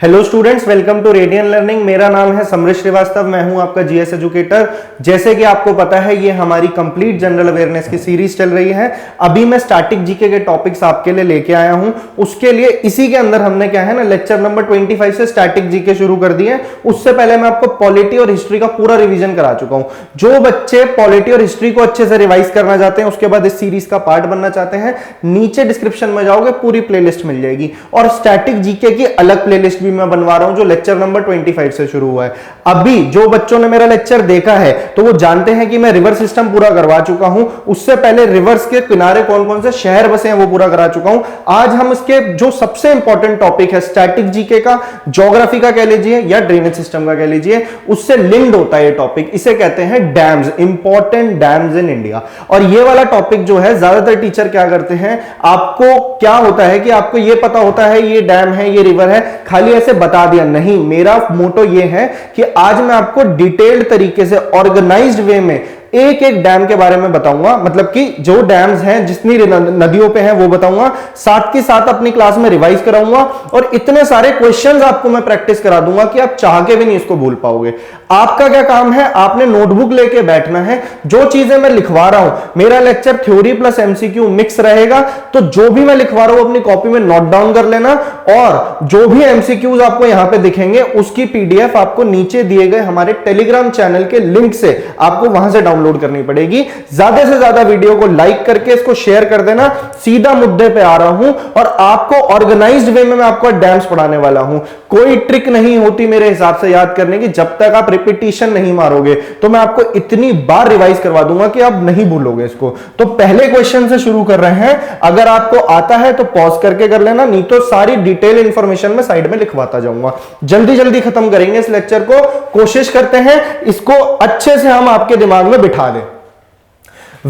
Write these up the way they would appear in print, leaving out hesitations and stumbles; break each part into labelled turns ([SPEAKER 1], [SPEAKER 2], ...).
[SPEAKER 1] Hello students, welcome to Radian learning. मेरा नाम है समृश श्रीवास्तव, मैं हूं आपका जीएस एजुकेटर। जैसे कि आपको पता है, ये हमारी कंप्लीट जनरल अवेयरनेस की सीरीज चल रही है। अभी मैं स्टैटिक जीके के टॉपिक्स आपके लिए लेके आया हूं। उसके लिए इसी के अंदर हमने क्या है ना, लेक्चर नंबर 25 से स्टैटिक जीके शुरू कर दिए। उससे पहले मैं आपको पॉलिटी और हिस्ट्री का पूरा रिविजन करा चुका हूं। जो बच्चे पॉलिटी और हिस्ट्री को अच्छे से रिवाइज करना चाहते हैं, उसके बाद इस सीरीज का पार्ट बनना चाहते हैं, नीचे डिस्क्रिप्शन में जाओगे, पूरी प्लेलिस्ट मिल जाएगी। और स्टैटिक जीके की अलग प्लेलिस्ट भी मैं बनवा रहा हूं, जो लेक्चर नंबर 25 से शुरू हुआ है। अभी जो बच्चों ने मेरा लेक्चर देखा है तो वो जानते हैं कि मैं रिवर सिस्टम पूरा करवा चुका हूं। उससे पहले रिवर्स के किनारे कौन कौन से शहर बसे हैं वो पूरा करा चुका हूं। आज हम इसके जो सबसे इंपॉर्टेंट टॉपिक है स्टैटिक जीके का, ज्योग्राफी का कह लीजिए या ड्रेनेज सिस्टम का कह लीजिए, उससे लिंक्ड होता है ये टॉपिक। इसे कहते हैं dams, important dams in India. और ये वाला टॉपिक जो है, ज्यादातर टीचर क्या करते हैं, आपको क्या होता है कि आपको ये पता होता है ये डैम है, ये रिवर है, खाली ऐसे बता दिया। नहीं, मेरा मोटो ये है कि आज मैं आपको डिटेल्ड तरीके से ऑर्गेनाइज्ड वे में एक एक डैम के बारे में बताऊंगा। मतलब कि जो डैम्स हैं, जितनी नदियों पे हैं वो बताऊंगा, साथ के साथ अपनी क्लास में रिवाइज कराऊंगा और इतने सारे क्वेश्चंस आपको मैं प्रैक्टिस करा दूंगा कि आप चाह के भी नहीं इसको भूल पाओगे। आपका क्या काम है, आपने नोटबुक लेके बैठना है। जो चीजें मैं लिखवा रहा हूं, मेरा lecture theory plus MCQ mix रहेगा, तो जो भी मैं लिखवा रहा हूं अपनी कॉपी में नोट डाउन कर लेना। और जो भी एमसीक्यूज आपको यहां पे दिखेंगे, उसकी पीडीएफ आपको नीचे दिए गए हमारे टेलीग्राम चैनल के लिंक से आपको वहां से डाउनलोड करनी पड़ेगी। ज्यादा से ज्यादा वीडियो को लाइक करके इसको शेयर कर देना। सीधा मुद्दे पे आ रहा हूं और आपको ऑर्गेनाइज्ड वे में मैं आपको डैम्स पढ़ाने वाला हूं। कोई ट्रिक नहीं होती मेरे हिसाब से याद करने की, जब तक आप रिपीटिशन नहीं मारोगे। तो मैं आपको इतनी बार रिवाइज करवा दूंगा कि आप नहीं भूलोगे इसको। तो पहले क्वेश्चन से शुरू कर रहे हैं। अगर आपको आता है तो पॉज करके कर लेना, नहीं तो सारी डिटेल इंफॉर्मेशन में साइड में लिखवाता जाऊंगा। जल्दी जल्दी खत्म करेंगे इस लेक्चर को। कोशिश करते हैं इसको अच्छे से हम आपके दिमाग में बिठा दें।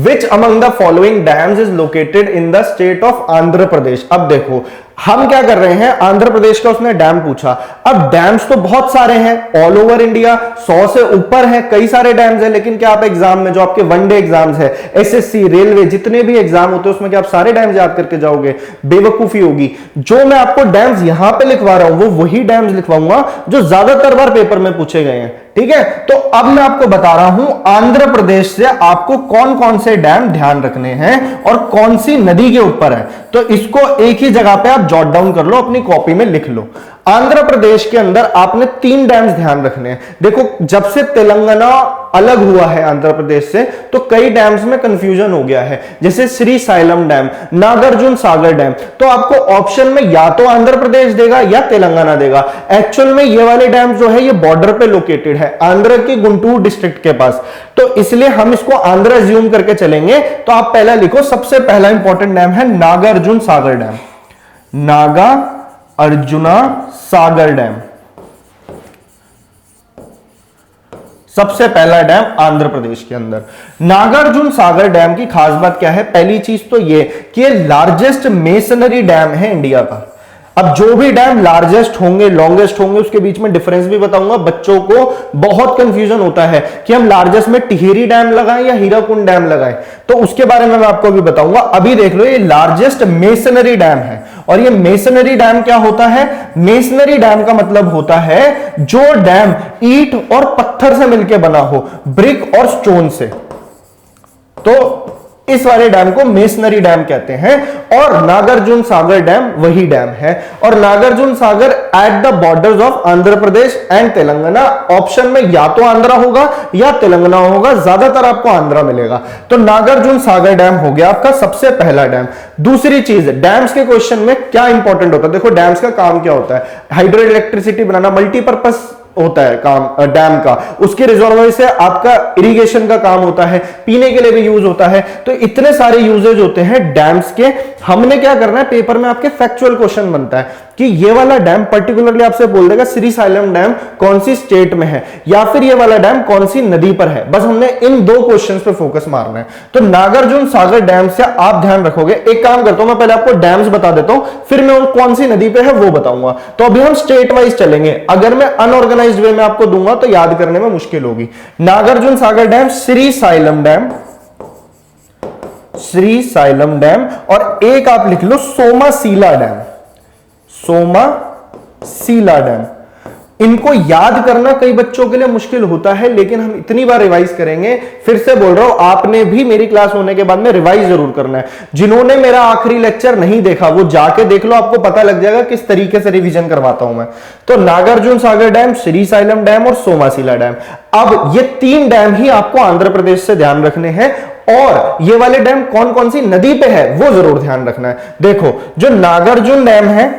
[SPEAKER 1] Which among the following dams is located in the state of Andhra Pradesh? अब देखो, हम क्या कर रहे हैं, आंध्र प्रदेश का उसने डैम पूछा। अब डैम्स तो बहुत सारे हैं ऑल ओवर इंडिया, 100 से ऊपर है, कई सारे डैम्स हैं। लेकिन क्या आप एग्जाम में, जो आपके वनडे एग्जाम्स है, एसएससी, रेलवे, जितने भी एग्जाम होते हैं, उसमें क्या आप सारे डैम्स याद करके जाओगे? बेवकूफी होगी। जो मैं आपको डैम्स यहां पे लिखवा रहा हूं, वो वही डैम्स लिखवाऊंगा जो ज्यादातर बार पेपर में पूछे गए हैं। ठीक है, तो अब मैं आपको बता रहा हूं आंध्र प्रदेश से आपको कौन कौन से डैम ध्यान रखने हैं और कौन सी नदी के ऊपर है। तो इसको एक ही जगह पे आप जॉट डाउन कर लो, अपनी कॉपी में लिख लो। आंध्र प्रदेश के अंदर आपने 3 डैम्स ध्यान रखने हैं। देखो, जब से तेलंगाना अलग हुआ है आंध्र प्रदेश से, तो कई डैम्स में कंफ्यूजन हो गया है। जैसे Shri xylem dam, Nagarjuna Sagar dam. तो आपको ऑप्शन में या तो आंध्र प्रदेश देगा या तेलंगाना देगा। एक्चुअल में ये वाले डैम जो है, ये बॉर्डर पे लोकेटेड है, आंध्र के गुंटूर डिस्ट्रिक्ट के पास। तो इसलिए हम इसको आंध्र अज्यूम करके चलेंगे। तो आप पहला लिखो, सबसे पहला इंपॉर्टेंट डैम है नागार्जुन सागर डैम। नागा अर्जुना सागर डैम सबसे पहला डैम आंध्र प्रदेश के अंदर। नागार्जुन सागर डैम की खास बात क्या है? पहली चीज तो ये कि ये लार्जेस्ट मेसनरी डैम है इंडिया का। अब जो भी डैम लार्जेस्ट होंगे, लॉन्गेस्ट होंगे, उसके बीच में डिफरेंस भी बताऊंगा। बच्चों को बहुत कंफ्यूजन होता है कि हम लार्जेस्ट में टिहरी डैम लगाएं या हीराकुंड डैम लगाएं, तो उसके बारे में मैं आपको भी बताऊंगा। अभी देख लो, ये लार्जेस्ट मेसनरी डैम है। और ये मेसनरी डैम क्या होता है? मेसनरी डैम का मतलब होता है जो डैम ईंट और पत्थर से मिलकर बना हो, ब्रिक और स्टोन से। तो इस वाले डैम को मेसनरी डैम कहते हैं। और नागार्जुन सागर डैम वही डैम है। और Nagarjuna Sagar at the borders of Andhra Pradesh and Telangana. Option में या तो आंध्रा होगा या तेलंगाना होगा, ज्यादातर आपको आंध्रा मिलेगा। तो नागार्जुन सागर डैम हो गया आपका सबसे पहला डैम। दूसरी चीज, डैम्स के क्वेश्चन में क्या इंपॉर्टेंट होता है? देखो, डैम्स का काम क्या होता है? हाइड्रो इलेक्ट्रिसिटी बनाना, मल्टीपर्पज होता है काम डैम का। उसके रिजर्वॉयर से आपका इरिगेशन का काम होता है, पीने के लिए भी यूज होता है। तो इतने सारे यूजेज होते हैं डैम्स के। हमने क्या करना है, पेपर में आपके फैक्चुअल क्वेश्चन बनता है कि ये वाला डैम पर्टिकुलरली आपसे बोल देगा श्री साइलम डैम कौन सी स्टेट में है, या फिर ये वाला डैम कौन सी नदी पर है। बस हमने इन 2 क्वेश्चंस पे फोकस मारना है। तो नागार्जुन सागर डैम से आप ध्यान रखोगे। एक काम करता हूं, मैं पहले आपको डैम्स बता देता हूं, फिर मैं कौन सी नदी पे है वो बताऊंगा। तो अभी हम स्टेट वाइज चलेंगे। अगर मैं अनऑर्गेनाइज्ड वे में आपको दूंगा तो याद करने में मुश्किल होगी। Nagarjuna Sagar dam, Srisailam dam, Srisailam dam, और एक आप लिख लो सोमासीला डैम। सोमा सीला डैम। इनको याद करना कई बच्चों के लिए मुश्किल होता है, लेकिन हम इतनी बार रिवाइज करेंगे, फिर से बोल रहा हूं, आपने भी मेरी क्लास होने के बाद में रिवाइज जरूर करना है। जिन्होंने मेरा आखिरी लेक्चर नहीं देखा वो जाके देख लो, आपको पता लग जाएगा किस तरीके से रिवीजन करवाता हूं मैं। तो नागार्जुन सागर डैम, श्रीसाइलम डैम और सोमासीला डैम। अब ये 3 डैम ही आपको आंध्र प्रदेश से ध्यान रखने हैं, और ये वाले डैम कौन कौन सी नदी पे है वो जरूर ध्यान रखना है। देखो, जो नागार्जुन डैम है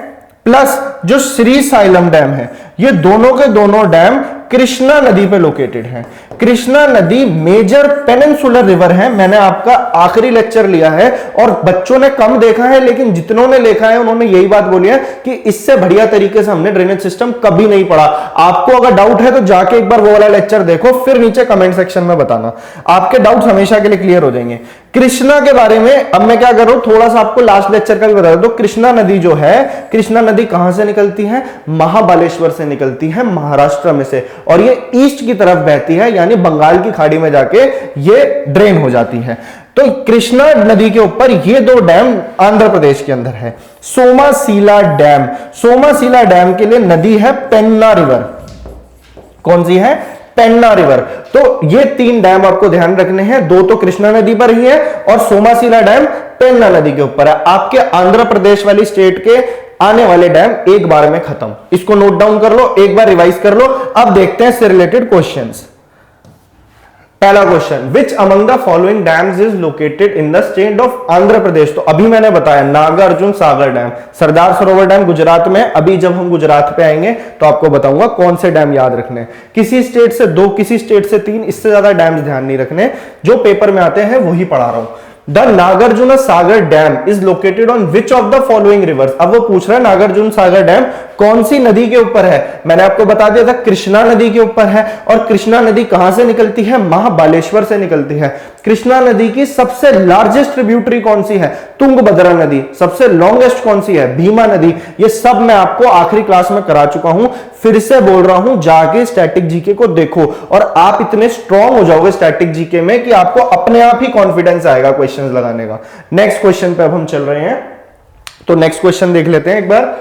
[SPEAKER 1] प्लस जो श्रीसाइलम डैम है, ये दोनों के दोनों डैम कृष्णा नदी पे लोकेटेड हैं। कृष्णा नदी मेजर पेनिनसुलर रिवर है। मैंने आपका आखिरी लेक्चर लिया है और बच्चों ने कम देखा है, लेकिन जितनों ने देखा है उन्होंने यही बात बोली है कि इससे बढ़िया तरीके से हमने ड्रेनेज सिस्टम कभी नहीं पढ़ा। आपको अगर डाउट है तो जाके एक बार वो वाला लेक्चर देखो, फिर नीचे कमेंट सेक्शन में बताना, आपके डाउट्स हमेशा के लिए क्लियर हो जाएंगे। कृष्णा के बारे में अब मैं क्या कर रहा हूं, थोड़ा सा आपको लास्ट लेक्चर का भी बता दो। कृष्णा नदी जो है, कृष्णा नदी कहां से निकलती है? महाबालेश्वर से निकलती है, महाराष्ट्र में से, और ये ईस्ट की तरफ बहती है, यानी बंगाल की खाड़ी में जाके ये ड्रेन हो जाती है। तो कृष्णा नदी के ऊपर ये 2 डैम आंध्र प्रदेश के अंदर है। सोमासीला डैम, सोमासीला डैम के लिए नदी है पेन्ना रिवर। कौन सी है? पेन्ना रिवर। तो ये 3 डैम आपको ध्यान रखने हैं, 2 तो कृष्णा नदी पर ही है और सोमासीला डैम पेन्ना नदी के ऊपर है। आपके आंध्र प्रदेश वाली स्टेट के आने वाले डैम एक बार में खत्म। इसको नोट डाउन कर लो, एक बार रिवाइज कर लो। अब देखते हैं इससे रिलेटेड क्वेश्चंस। पहला question, which among the following dams is located in the state of Andhra Pradesh? तो अभी मैंने बताया नागार्जुन सागर डैम, सरदार सरोवर डैम गुजरात में। अभी जब हम गुजरात पे आएंगे तो आपको बताऊंगा कौन से डैम याद रखने हैं। किसी स्टेट से 2, किसी स्टेट से 3, इससे ज्यादा डैम्स ध्यान नहीं रखने, जो पेपर में आते हैं वही पढ़ा रहा हूं। The Nagarjuna Sagar dam is located on which of the following rivers? अब वो पूछ रहा है नागार्जुन सागर डैम कौन सी नदी के ऊपर है। मैंने आपको बता दिया था कृष्णा नदी के ऊपर है, और कृष्णा नदी कहां से निकलती है? महाबालेश्वर से निकलती है। कृष्णा नदी की सबसे लार्जेस्ट ट्रिब्यूटरी कौन सी है? तुंगभद्रा नदी। सबसे लॉन्गेस्ट कौन सी है? भीमा नदी। ये सब मैं आपको आखिरी क्लास में करा चुका हूं, फिर से बोल रहा हूं, जाके स्टैटिक जीके को देखो और आप इतने स्ट्रांग हो जाओगे स्टैटिक जीके में कि आपको अपने आप ही कॉन्फिडेंस आएगा क्वेश्चंस लगाने का। नेक्स्ट क्वेश्चन पे अब हम चल रहे हैं, तो नेक्स्ट क्वेश्चन देख लेते हैं एक बार।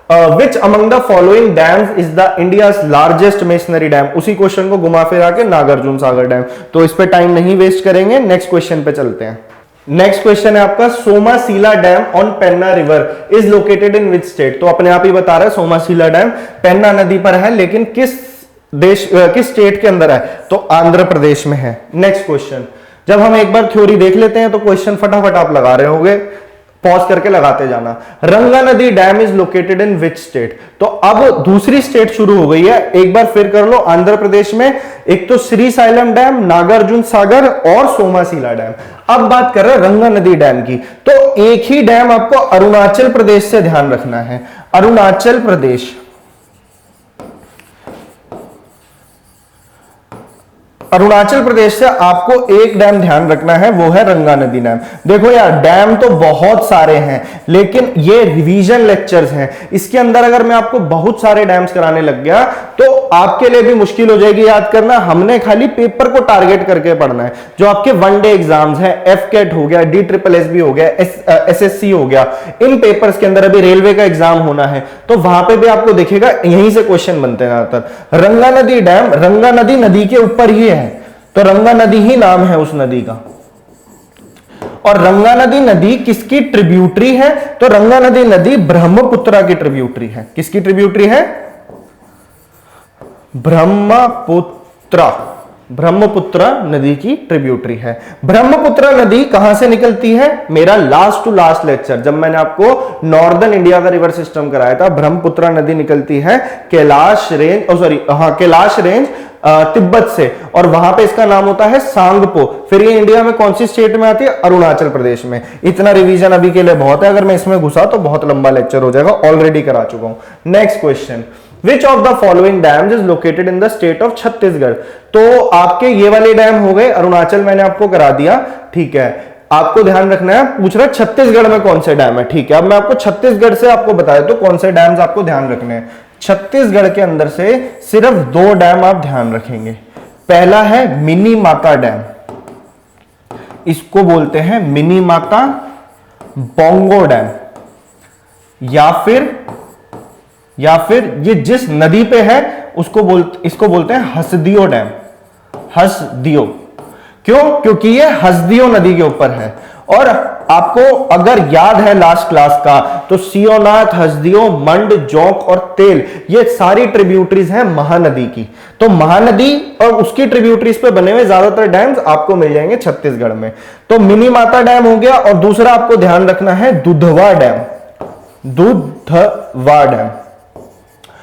[SPEAKER 1] Which among the following dams is the India's largest masonry dam? उसी क्वेश्चन को घुमा फिरा के नागार्जुन सागर डैम। तो इस पे टाइम नहीं वेस्ट करेंगे, नेक्स्ट क्वेश्चन पे चलते हैं। नेक्स्ट क्वेश्चन है आपका, Somasila dam on Penna river is located in which state? तो अपने आप ही बता रहा है सोमासीला डैम पेन्ना नदी पर है, लेकिन किस स्टेट के अंदर है? तो आंध्र प्रदेश में है। नेक्स्ट क्वेश्चन, जब हम एक बार थ्योरी देख लेते हैं तो क्वेश्चन फटाफट आप लगा रहे होंगे, पॉज करके लगाते जाना। रंगा नदी dam is located in which state? तो अब दूसरी स्टेट शुरू हो गई है, एक बार फिर कर लो। आंध्र प्रदेश में एक तो श्रीसाइलम डैम, नागार्जुन सागर और सोमासीला डैम। अब बात कर रहे हैं रंगा नदी डैम की, तो एक ही डैम आपको अरुणाचल प्रदेश से ध्यान रखना है। अरुणाचल प्रदेश, अरुणाचल प्रदेश से आपको एक डैम ध्यान रखना है, वो है रंगा नदी डैम। देखो यार, डैम तो बहुत सारे हैं, लेकिन ये रिवीजन लेक्चर्स हैं। इसके अंदर अगर मैं आपको बहुत सारे डैम्स कराने लग गया तो आपके लिए भी मुश्किल हो जाएगी याद करना। हमने खाली पेपर को टारगेट करके पढ़ना है। जो आपके वनडे एग्जाम्स हैं, एफकेट हो गया, DSSB हो गया, SSC हो गया, इन पेपर्स के अंदर अभी रेलवे का एग्जाम होना है, तो वहां पे भी आपको दिखेगा यहीं से क्वेश्चन बनते हैं ज्यादातर। रंगा नदी डैम, रंगा नदी नदी के ऊपर ही है, तो रंगा नदी ही नाम है उस नदी का। और रंगा नदी नदी किसकी ट्रिब्यूटरी है? तो रंगा नदी नदी ब्रह्मपुत्रा की ट्रिब्यूटरी है। किसकी ट्रिब्यूटरी है? ब्रह्मपुत्रा, ब्रह्मपुत्रा नदी की ट्रिब्यूटरी है। ब्रह्मपुत्रा नदी कहां से निकलती है? मेरा लास्ट टू लास्ट लेक्चर जब मैंने आपको नॉर्दर्न इंडिया का रिवर सिस्टम कराया था, ब्रह्मपुत्रा नदी निकलती है कैलाश रेंज तिब्बत से, और वहां पे इसका नाम होता है सांगपो। फिर ये इंडिया में कौन सी स्टेट में आती है? अरुणाचल प्रदेश में। इतना रिवीजन अभी के लिए बहुत है, अगर मैं इसमें घुसा तो बहुत लंबा लेक्चर हो जाएगा, ऑलरेडी करा चुका हूं। Next question, which of the following dams is located in the state of Chhattisgarh? तो आपके ये वाले डैम हो गए, अरुणाचल मैंने आपको करा दिया, ठीक है। आपको ध्यान रखना है, पूछ रहा है छत्तीसगढ़ में कौन से डैम है, ठीक है। अब मैं आपको छत्तीसगढ़ से आपको बताया तो कौन से डैम्स आपको ध्यान रखने हैं। छत्तीसगढ़ के अंदर से सिर्फ 2 डैम आप ध्यान रखेंगे। पहला है मिनी माता डैम, इसको बोलते हैं मिनी माता बोंगो डैम, या फिर या फिर ये जिस नदी पे है इसको बोलते हैं हसदियो डैम। हसदियो क्यों? क्योंकि ये हसदियो नदी के ऊपर है। और आपको अगर याद है लास्ट क्लास का, तो सियोनाथ, हसदियो, मंड, जोंक और तेल ये सारी ट्रिब्यूटरीज हैं महानदी की। तो महानदी और उसकी ट्रिब्यूटरीज पे बने हुए ज्यादातर डैम्स आपको मिल जाएंगे छत्तीसगढ़ में। तो मिनी माता डैम हो गया, और दूसरा आपको ध्यान रखना है दुधवा डैम। दुधवा डैम,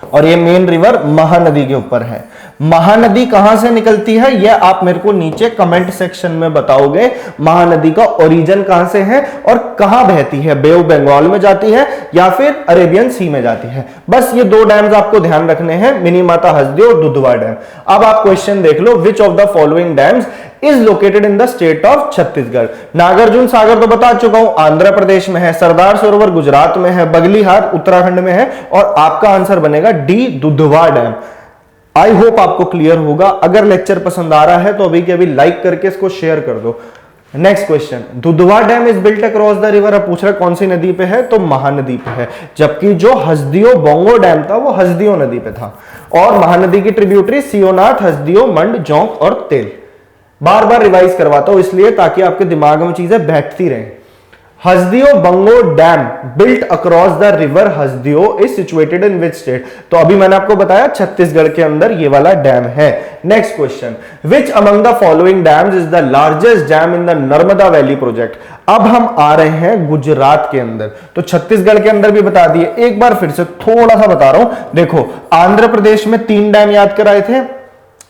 [SPEAKER 1] और ये मेन रिवर महानदी के ऊपर है। महानदी कहां से निकलती है ये आप मेरे को नीचे कमेंट सेक्शन में बताओगे। महानदी का ओरिजिन कहां से है और कहां बहती है, बे ऑफ बंगाल में जाती है या फिर अरेबियन सी में जाती है। बस ये दो डैम्स आपको ध्यान रखने हैं, मिनी माता हसदेव और दुधवा डैम। अब आप क्वेश्चन देख लो, which of the following dams is located in the state of Chhattisgarh. Nagarjuna Sagar तो बता चुका हूं, आंध्र प्रदेश में है। सरदार सरोवर गुजरात में है। बगलीहार उत्तराखंड में है। और आपका आंसर बनेगा D, Dudhwa dam. I hope आपको क्लियर होगा। अगर लेक्चर पसंद आ रहा है तो अभी के अभी लाइक करके इसको शेयर कर दो। Next question, Dudhwa dam is built across the river. अब पूछ रहा कौन सी नदी पे है, तो महानदी पे है। जबकि जो हसदियो बोंगो डैम था वो हसदियो नदी पे था। और महानदी की ट्रिब्यूटरी सियोनाथ, हसदियो, मंड, जोंक और तेल। बार बार रिवाइज करवाता हूं इसलिए ताकि आपके दिमाग में चीजें बैठती रहें। Hasdeo Bango dam built across the river Hasdeo is situated in which state. तो अभी मैंने आपको बताया छत्तीसगढ़ के अंदर ये वाला डैम है। Next question, which among the following dams is the largest dam in the Narmada valley project. अब हम आ रहे हैं गुजरात के अंदर, तो छत्तीसगढ़ के अंदर भी बता दिए, एक बार फिर से थोड़ा सा बता रहा हूं। देखो, आंध्र प्रदेश में 3 डैम याद कराए थे,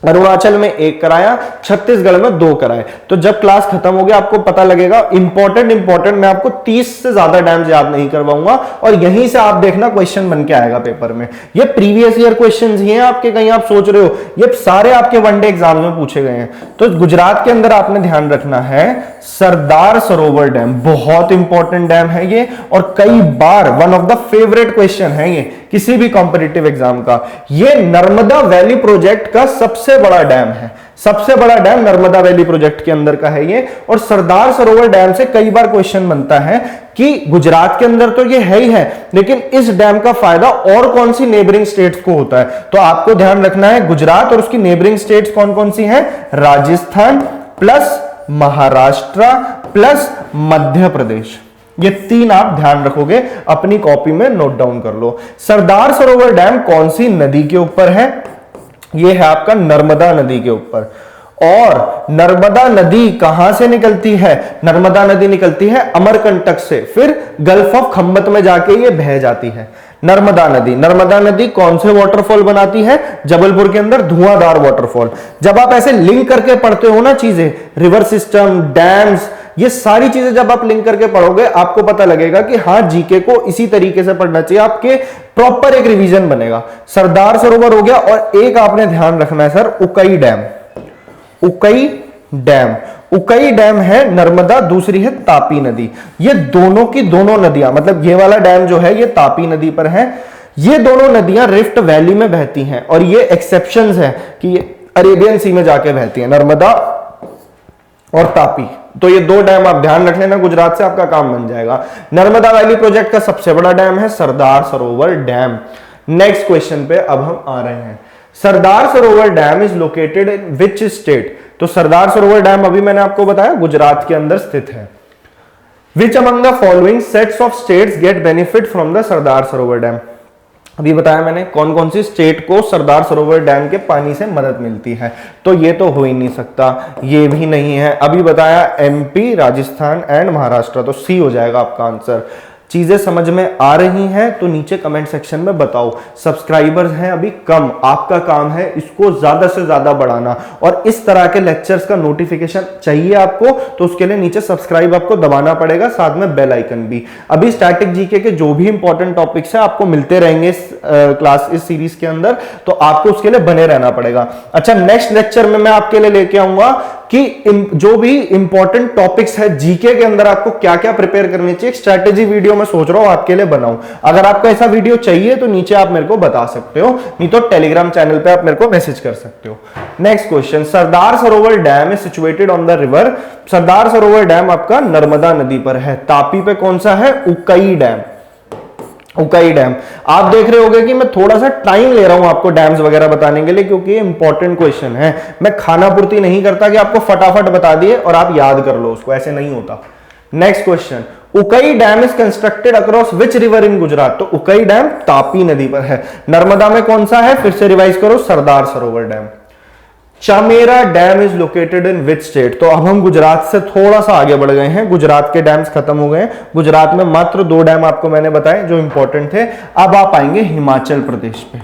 [SPEAKER 1] अरुणाचल में 1 कराया, छत्तीसगढ़ में 2 कराए। तो जब क्लास खत्म हो गया आपको पता लगेगा। इंपॉर्टेंट मैं आपको 30 से ज्यादा डैम्स याद नहीं करवाऊंगा, और यहीं से आप देखना क्वेश्चन बन के आएगा पेपर में। ये प्रीवियस ईयर क्वेश्चंस ही हैं आपके, कहीं आप सोच रहे हो ये सारे आपके वनडे एग्जाम में पूछे गए हैं। तो गुजरात के अंदर आपने ध्यान रखना है सरदार सरोवर डैम, बहुत इंपॉर्टेंट डैम है ये, और कई बार one of the favourite question है ये किसी भी कॉम्पिटिटिव एग्जाम का। ये नर्मदा वैली प्रोजेक्ट का सबसे बड़ा डैम है। सबसे बड़ा डैम नर्मदा वैली प्रोजेक्ट के अंदर का है ये। और सरदार सरोवर डैम से कई बार क्वेश्चन बनता है कि गुजरात के अंदर तो ये है ही है, लेकिन इस डैम का फायदा और कौन सी नेबरिंग स्टेट्स को होता है। तो आपको ध्यान रखना है गुजरात और उसकी नेबरिंग स्टेट्स कौन कौन सी हैं, राजस्थान प्लस महाराष्ट्र प्लस मध्य प्रदेश। ये 3 आप ध्यान रखोगे, अपनी कॉपी में नोट डाउन कर लो। सरदार सरोवर डैम कौन सी नदी के ऊपर है, ये है आपका नर्मदा नदी के ऊपर। और नर्मदा नदी कहां से निकलती है, नर्मदा नदी निकलती है अमरकंटक से, फिर गल्फ ऑफ खम्बत में जाके ये बह जाती है। नर्मदा नदी कौन से वाटरफॉल बनाती है, जबलपुर के अंदर धुआंधार वाटरफॉल। जब आप ऐसे लिंक करके पढ़ते हो ना चीजें, रिवर सिस्टम, डैम्स, ये सारी चीजें जब आप लिंक करके पढ़ोगे आपको पता लगेगा कि हाँ जीके को इसी तरीके से पढ़ना चाहिए, आपके प्रॉपर एक रिवीजन बनेगा। सरदार सरोवर हो गया, और एक आपने ध्यान रखना है सर, उकई डैम। उकई डैम है नर्मदा, दूसरी है तापी नदी। ये दोनों की दोनों नदियां, मतलब ये वाला डैम जो है ये तापी नदी पर है। ये दोनों नदियां रिफ्ट वैली में बहती हैं, और ये एक्सेप्शंस है कि ये अरेबियन सी में जाके बहती हैं, नर्मदा और तापी। तो ये 2 डैम आप ध्यान रख लेना, गुजरात से आपका काम बन जाएगा। नर्मदा वैली प्रोजेक्ट का सबसे बड़ा डैम है सरदार सरोवर डैम। नेक्स्ट क्वेश्चन पे अब हम आ रहे हैं, सरदार Sarovar dam is located in which state. तो सरदार सरोवर डैम अभी मैंने आपको बताया गुजरात के अंदर स्थित है। Which among the following sets of states get benefit from the Sardar Sarovar dam. अभी बताया मैंने कौन कौन सी स्टेट को सरदार सरोवर डैम के पानी से मदद मिलती है। तो ये तो हो ही नहीं सकता, ये भी नहीं है। अभी बताया एमपी, राजस्थान एंड महाराष्ट्र, तो सी हो जाएगा आपका आंसर। चीजें समझ में आ रही हैं तो नीचे कमेंट सेक्शन में बताओ। सब्सक्राइबर्स हैं अभी कम, आपका काम है इसको ज्यादा से ज्यादा बढ़ाना, और इस तरह के लेक्चर्स का नोटिफिकेशन चाहिए आपको तो उसके लिए नीचे सब्सक्राइब आपको दबाना पड़ेगा, साथ में बेल आइकन भी। अभी स्टैटिक जीके के जो भी इंपॉर्टेंट टॉपिक्स है आपको मिलते रहेंगे इस सीरीज के अंदर, तो आपको उसके लिए बने रहना पड़ेगा। अच्छा, नेक्स्ट लेक्चर में मैं आपके लिए लेके आऊंगा कि जो भी इंपॉर्टेंट टॉपिक्स है जीके के अंदर आपको क्या क्या प्रिपेयर करनी चाहिए। स्ट्रैटेजी वीडियो मैं सोच रहा हूं आपके लिए बनाऊं। अगर आपको ऐसा वीडियो चाहिए तो नीचे आप मेरे को बता सकते हो, नहीं तो टेलीग्राम चैनल पे आप मेरे को मैसेज कर सकते हो। Next question, Sardar Sarovar dam is situated on the river. Sardar Sarovar dam आपका नर्मदा नदी पर है। तापी पे कौन सा है, उकई डैम। उकाई डैम। आप देख रहे होंगे कि मैं थोड़ा सा टाइम ले रहा हूं आपको डैम्स वगैरह बताने के लिए, क्योंकि ये इंपॉर्टेंट क्वेश्चन है। मैं खाना पूर्ति नहीं करता कि आपको फटाफट बता दिए और आप याद कर लो उसको, ऐसे नहीं होता। Next question, Ukai dam is constructed across which river in Gujarat? तो उकाई डैम तापी नदी पर है। नर्मदा में कौन सा है, फिर से रिवाइज करो, Sardar Sarovar dam. Chamera dam is located in which state? तो अब हम गुजरात से थोड़ा सा आगे बढ़ गए हैं, गुजरात के डैम्स खत्म हो गए हैं। गुजरात में मात्र 2 डैम आपको मैंने बताए जो इंपॉर्टेंट थे। अब आप आएंगे हिमाचल प्रदेश पे।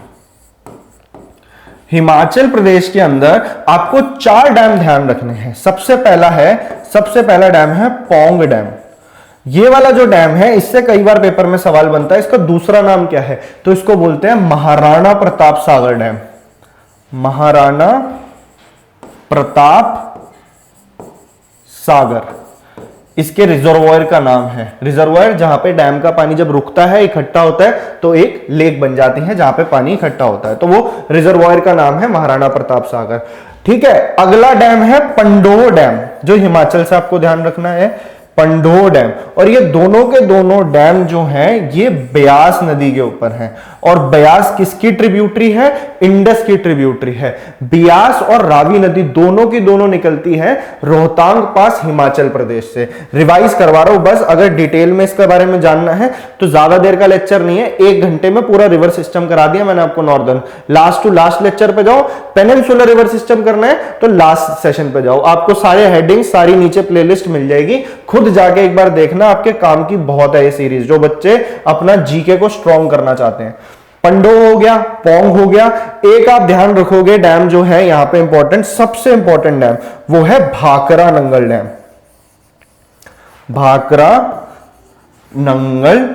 [SPEAKER 1] हिमाचल प्रदेश के अंदर आपको 4 डैम ध्यान रखने हैं। सबसे पहला डैम है पौंग डैम। ये वाला जो डैम है, इससे कई बार पेपर में सवाल बनता है, इसका दूसरा नाम क्या है? तो इसको बोलते हैं महाराणा प्रताप सागर डैम। महाराणा प्रताप सागर इसके रिजर्वॉयर का नाम है। रिजर्वॉयर जहां पे डैम का पानी जब रुकता है, इकट्ठा होता है, तो एक लेक बन जाती है जहां पे पानी इकट्ठा होता है, तो वो रिजर्वॉयर का नाम है महाराणा प्रताप सागर। ठीक है, अगला डैम है पंडोह डैम, जो हिमाचल से आपको ध्यान रखना है, पंडोह डैम। और ये दोनों के दोनों डैम जो हैं, ये ब्यास नदी के ऊपर हैं। और ब्यास किसकी ट्रिब्यूटरी है? इंडस की ट्रिब्यूटरी है। ब्यास और रावी नदी दोनों की दोनों निकलती है रोहतांग पास, हिमाचल प्रदेश से। रिवाइज करवा रहा हूं बस, अगर डिटेल में इसके बारे में जानना है तो ज्यादा देर का लेक्चर नहीं है, 1 घंटे में पूरा रिवर सिस्टम करा दिया मैंने आपको northern. Last to last lecture पे जाओ, पेनिनसुलर रिवर सिस्टम करना है तो लास्ट सेशन पे जाओ, आपको सारे हेडिंग सारी नीचे प्लेलिस्ट मिल जाएगी, खुद जाके एक बार देखना, आपके काम की बहुत है ये सीरीज, जो बच्चे अपना जीके को स्ट्रॉन्ग करना चाहते हैं। पंडोह हो गया, पौंग हो गया। एक आप ध्यान रखोगे डैम जो है यहां पे इंपॉर्टेंट, सबसे इंपॉर्टेंट डैम वो है भाखरा नंगल डैम। भाखरा नंगल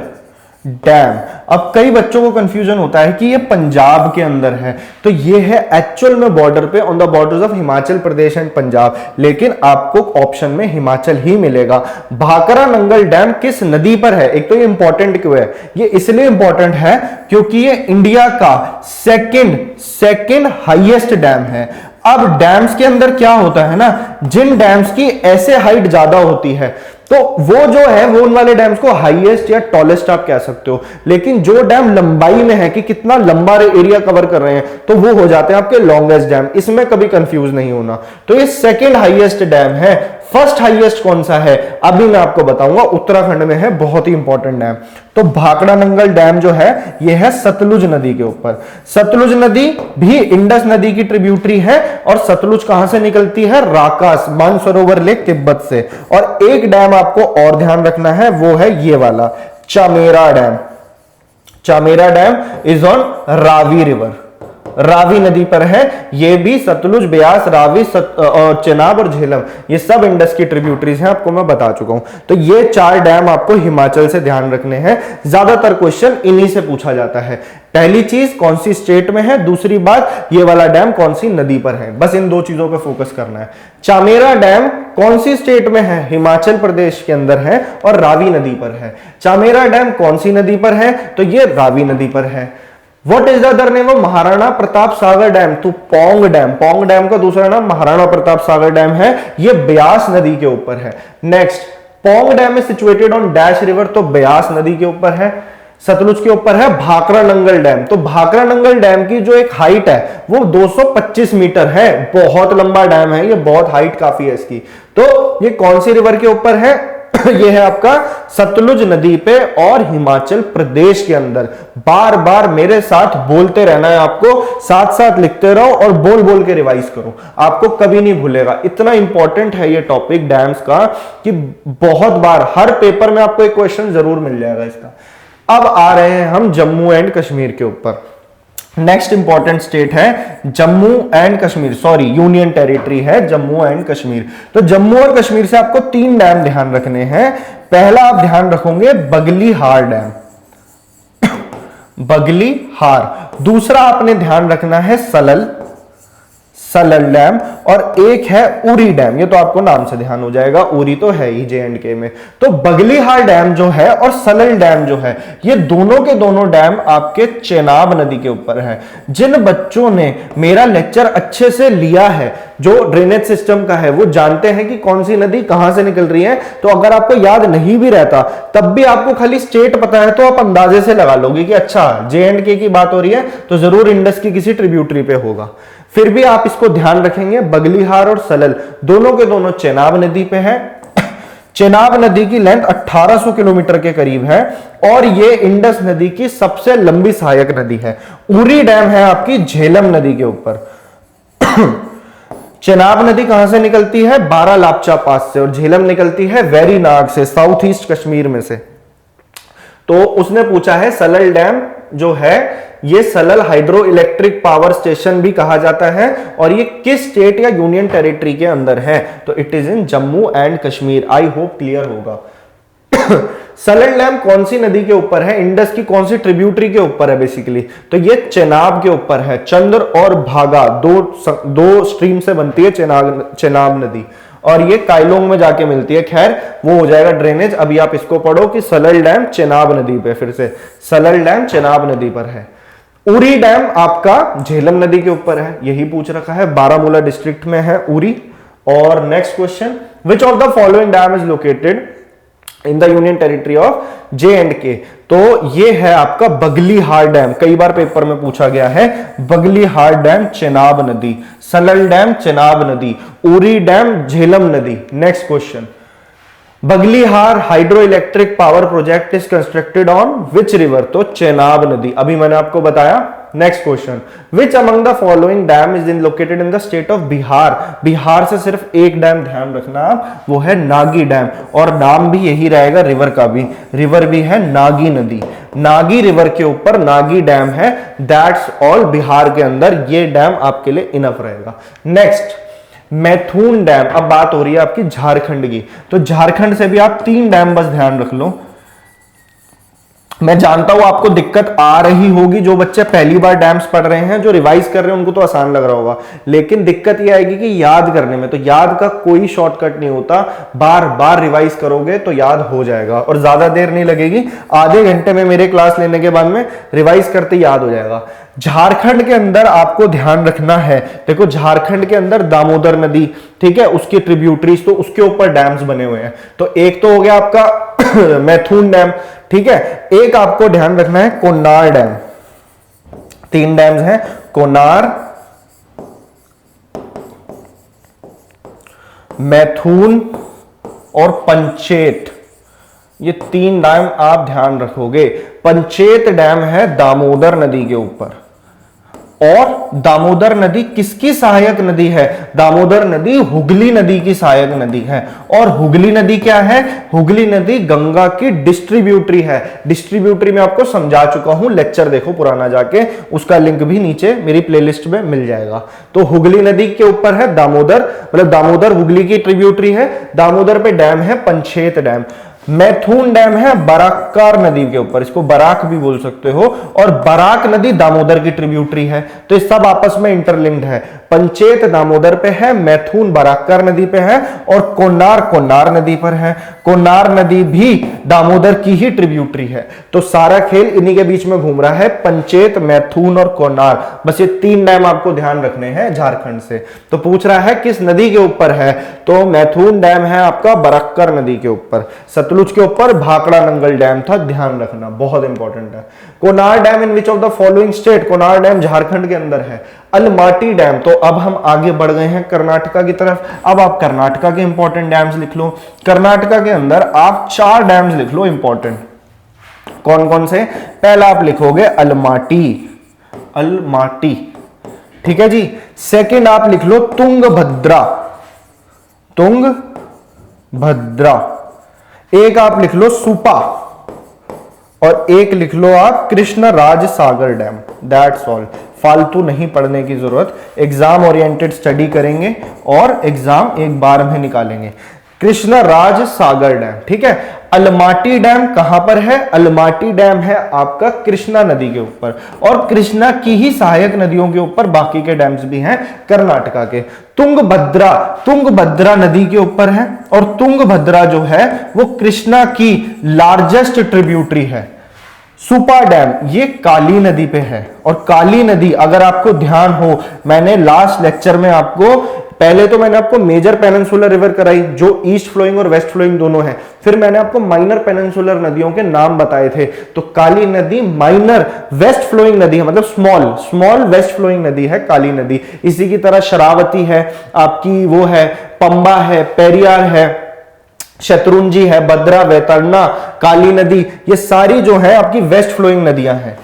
[SPEAKER 1] डैम। अब कई बच्चों को कंफ्यूजन होता है कि ये पंजाब के अंदर है, तो ये है एक्चुअल में बॉर्डर पे, on the borders of Himachal Pradesh and Punjab, लेकिन आपको ऑप्शन में हिमाचल ही मिलेगा। भाखरा नंगल डैम किस नदी पर है? एक तो ये इंपॉर्टेंट क्यों है? ये इसलिए इंपॉर्टेंट है क्योंकि ये इंडिया का सेकंड हाईएस्ट डैम है। अब डैम्स के अंदर क्या होता है ना, जिन डैम्स की ऐसे हाइट ज्यादा होती है तो वो जो है वो उन वाले डैम्स को हाईएस्ट या टॉलेस्ट आप कह सकते हो, लेकिन जो डैम लंबाई में है कि कितना लंबा एरिया कवर कर रहे हैं, तो वो हो जाते हैं आपके लॉन्गेस्ट डैम। इसमें कभी कंफ्यूज नहीं होना। तो ये सेकंड हाईएस्ट डैम है। फर्स्ट हाईएस्ट कौन सा है अभी मैं आपको बताऊंगा, उत्तराखंड में है, बहुत ही इंपॉर्टेंट डैम। तो भाखड़ा नंगल डैम जो है ये है सतलुज नदी के ऊपर। सतलुज नदी भी इंडस नदी की ट्रिब्यूटरी है, और सतलुज कहां से निकलती है? राकास, मानसरोवर लेक, तिब्बत से। और एक डैम आपको और ध्यान रखना है, वो है ये वाला Chamera dam. Chamera dam is on Ravi river, Ravi नदी पर है। ये भी सतलुज, ब्यास, रावी, और चेनाब और झेलम, ये सब इंडस की ट्रिब्यूटरीज हैं, आपको मैं बता चुका हूं। तो ये 4 डैम आपको हिमाचल से ध्यान रखने हैं। ज्यादातर क्वेश्चन इन्हीं से पूछा जाता है। पहली चीज कौन सी स्टेट में है, दूसरी बात ये वाला डैम कौन सी नदी पर है, बस इन 2 चीजों पे फोकस करना है। चामेरा डैम कौन सी स्टेट में है? हिमाचल प्रदेश के अंदर है और रावी नदी पर है। चामेरा डैम कौन सी नदी पर है? तो ये रावी नदी पर है। What is the other name of Maharana Pratap Sagar dam? तो पौंग डैम, पौंग डैम का दूसरा नाम महाराणा प्रताप सागर डैम है, ये ब्यास नदी के ऊपर है। Next, Pong dam is situated on dash river, तो ब्यास नदी के ऊपर है, सतलुज के ऊपर है। भाखरा नंगल डैम, तो भाखरा नंगल डैम की जो एक हाइट है वो 225 मीटर है, बहुत लंबा डैम है ये, बहुत हाइट काफी है इसकी। तो ये कौन सी रिवर के ऊपर है? ये है आपका सतलुज नदी पे और हिमाचल प्रदेश के अंदर। बार बार मेरे साथ बोलते रहना है आपको, साथ साथ लिखते रहो और बोल बोल के रिवाइज करो, आपको कभी नहीं भूलेगा। इतना इंपॉर्टेंट है ये टॉपिक डैम्स का कि बहुत बार हर पेपर में आपको एक क्वेश्चन जरूर मिल जाएगा इसका। अब आ रहे हैं हम जम्मू एंड कश्मीर के ऊपर। नेक्स्ट इंपॉर्टेंट स्टेट है Jammu and Kashmir, sorry union territory है जम्मू एंड कश्मीर। तो जम्मू और कश्मीर से आपको 3 डैम ध्यान रखने हैं। पहला आप ध्यान रखोगे बगलीहार डैम, बगलीहार। दूसरा आपने ध्यान रखना है सलल डैम, और एक है उरी डैम। ये तो आपको नाम से ध्यान हो जाएगा, उरी तो है ही J&K में। तो बगलीहार डैम जो है और सलल डैम जो है, ये दोनों के दोनों डैम आपके चेनाब नदी के ऊपर है। जिन बच्चों ने मेरा लेक्चर अच्छे से लिया है, जो ड्रेनेज सिस्टम का है, वो जानते हैं कि कौन सी नदी कहां से निकल रही है। तो अगर आपको याद नहीं भी रहता तब भी आपको खाली स्टेट पता है तो आप अंदाजे से लगा लोगे कि अच्छा J&K की बात हो रही है तो जरूर इंडस की किसी ट्रिब्यूटरी पे होगा। फिर भी आप इसको ध्यान रखेंगे, बगलीहार और सलल दोनों के दोनों चेनाब नदी पे है। चेनाब नदी की लेंथ 1800 किलोमीटर के करीब है और ये इंडस नदी की सबसे लंबी सहायक नदी है। उरी डैम है आपकी झेलम नदी के ऊपर। चेनाब नदी कहां से निकलती है? बारालापचा पास से, और झेलम निकलती है वेरीनाग से, साउथ ईस्ट कश्मीर में से। तो उसने पूछा है सलल डैम जो है ये Salal hydro electric power station भी कहा जाता है और ये किस स्टेट या यूनियन टेरिटरी के अंदर है? तो it is in Jammu and Kashmir. I hope clear होगा। सलल डैम कौन सी नदी के ऊपर है? इंडस की कौन सी ट्रिब्यूटरी के ऊपर है बेसिकली? तो ये चेनाब के ऊपर है। चंद्र और भागा दो स्ट्रीम से बनती है चेनाब नदी और ये कायलोंग में जाके मिलती है। खैर वो हो जाएगा ड्रेनेज। अभी आप इसको पढ़ो कि सलल डैम चेनाब नदी पे, फिर से सलल डैम चेनाब नदी पर है। उरी डैम आपका झेलम नदी के ऊपर है, यही पूछ रखा है, बारामूला डिस्ट्रिक्ट में है उरी। और next question, which of the following dam is located in the union territory of J&K? तो ये है आपका बगलीहार डैम, कई बार पेपर में पूछा गया है। बगलीहार डैम चेनाब नदी, सलल डैम चेनाब नदी, उरी डैम झेलम नदी। Next question, Baglihar hydro electric power project is constructed on which river? तो चेनाब नदी, अभी मैंने आपको बताया। Next question, which among the following dam is located in the state of Bihar? Bihar से सिर्फ एक डैम ध्यान रखना, वो है नागी डैम, और नाम भी यही रहेगा रिवर का भी, रिवर भी है नागी नदी। नागी रिवर के ऊपर नागी डैम है। दैट्स ऑल, बिहार के अंदर ये डैम आपके लिए इनफ रहेगा। नेक्स्ट, मैथुन डैम। अब बात हो रही है आपकी झारखंड की, तो झारखंड से भी आप 3 डैम बस ध्यान रख लो। मैं जानता हूं आपको दिक्कत आ रही होगी, जो बच्चे पहली बार डैम्स पढ़ रहे हैं, जो रिवाइज कर रहे हैं उनको तो आसान लग रहा होगा, लेकिन दिक्कत ये आएगी कि याद करने में। तो याद का कोई शॉर्टकट नहीं होता, बार बार रिवाइज करोगे तो याद हो जाएगा और ज्यादा देर नहीं लगेगी। आधे घंटे में मेरे क्लास लेने के बाद में रिवाइज करते याद हो जाएगा। झारखंड के अंदर आपको ध्यान रखना है, देखो झारखंड के अंदर दामोदर नदी, ठीक है, उसकी ट्रिब्यूटरीज, तो उसके ऊपर डैम्स बने हुए हैं। तो एक तो हो गया आपका मैथुन डैम, ठीक है। एक आपको ध्यान रखना है कोनार डैम। 3 डैम्स हैं, कोनार, मैथुन और पंचेत। ये 3 डैम आप ध्यान रखोगे। पंचेत डैम है दामोदर नदी के ऊपर, और दामोदर नदी किसकी सहायक नदी है? दामोदर नदी हुगली नदी की सहायक नदी है। और हुगली नदी क्या है? हुगली नदी गंगा की डिस्ट्रीब्यूटरी है। डिस्ट्रीब्यूटरी में आपको समझा चुका हूं, लेक्चर देखो पुराना जाके, उसका लिंक भी नीचे मेरी प्लेलिस्ट में मिल जाएगा। तो हुगली नदी के ऊपर है दामोदर, मतलब दामोदर हुगली की ट्रिब्यूटरी है। दामोदर पे डैम है पंचेत डैम। मैथुन डैम है बराक्कार नदी के ऊपर, इसको बराक भी बोल सकते हो, और बराक नदी दामोदर की ट्रिब्यूटरी है। तो ये सब आपस में इंटरलिंक्ड है। पंचेत दामोदर पे है, मैथुन बराक्कार नदी पे है, और कोनार कोनार नदी पर है। कोनार नदी भी दामोदर की ही ट्रिब्यूटरी है। तो सारा खेल इन्हीं के बीच में घूम रहा है, पंचेत, मैथुन और कोनार। बस ये 3 डैम आपको ध्यान रखने हैं झारखंड से। तो पूछ रहा है किस नदी के ऊपर है? तो मैथुन डैम है आपका बराक्कार नदी के ऊपर। सतलुज के ऊपर भाखड़ा नंगल डैम था, ध्यान रखना, बहुत इंपॉर्टेंट है। Konar dam in which of the following state? Konar dam Jharkhand के अंदर है। अलमाटी डैम, तो अब हम आगे बढ़ गए हैं कर्नाटका की तरफ। अब आप कर्नाटका के इंपॉर्टेंट डैम्स लिख लो। कर्नाटका के अंदर आप 4 डैम्स लिख लो इंपॉर्टेंट। कौन कौन से? पहला आप लिखोगे अलमाटी, अलमाटी, ठीक है जी। सेकंड आप लिख लो तुंगभद्रा, तुंगभद्रा। एक आप लिख लो सुपा, और एक लिख लो आप कृष्णराज सागर डैम। दैट्स ऑल, फालतू नहीं पढ़ने की जरूरत, एग्जाम ओरिएंटेड स्टडी करेंगे और एग्जाम एक बार में निकालेंगे। कृष्णराज सागर डैम, ठीक है। अलमाटी डैम कहां पर है? अलमाटी डैम है आपका कृष्णा नदी के ऊपर, और कृष्णा की ही सहायक नदियों के ऊपर बाकी के डैम्स भी हैं कर्नाटका के। तुंगभद्रा नदी के ऊपर है, और तुंगभद्रा जो है वो कृष्णा की लार्जेस्ट ट्रिब्यूटरी है। सुपा डैम ये काली नदी पे है, और काली नदी अगर आपको ध्यान हो, मैंने लास्ट लेक्चर में आपको, पहले तो मैंने आपको मेजर पेनिनसुलर रिवर कराई जो ईस्ट फ्लोइंग और वेस्ट फ्लोइंग दोनों है, फिर मैंने आपको माइनर पेनिनसुलर नदियों के नाम बताए थे। तो काली नदी माइनर वेस्ट फ्लोइंग नदी है, मतलब स्मॉल वेस्ट फ्लोइंग नदी है काली नदी। इसी की तरह शरावती है आपकी, वो है पंबा है, पेरियार है, शत्रुंजी है, भद्रा, वैतरणा, काली नदी, ये सारी जो है आपकी वेस्ट फ्लोइंग नदियां हैं।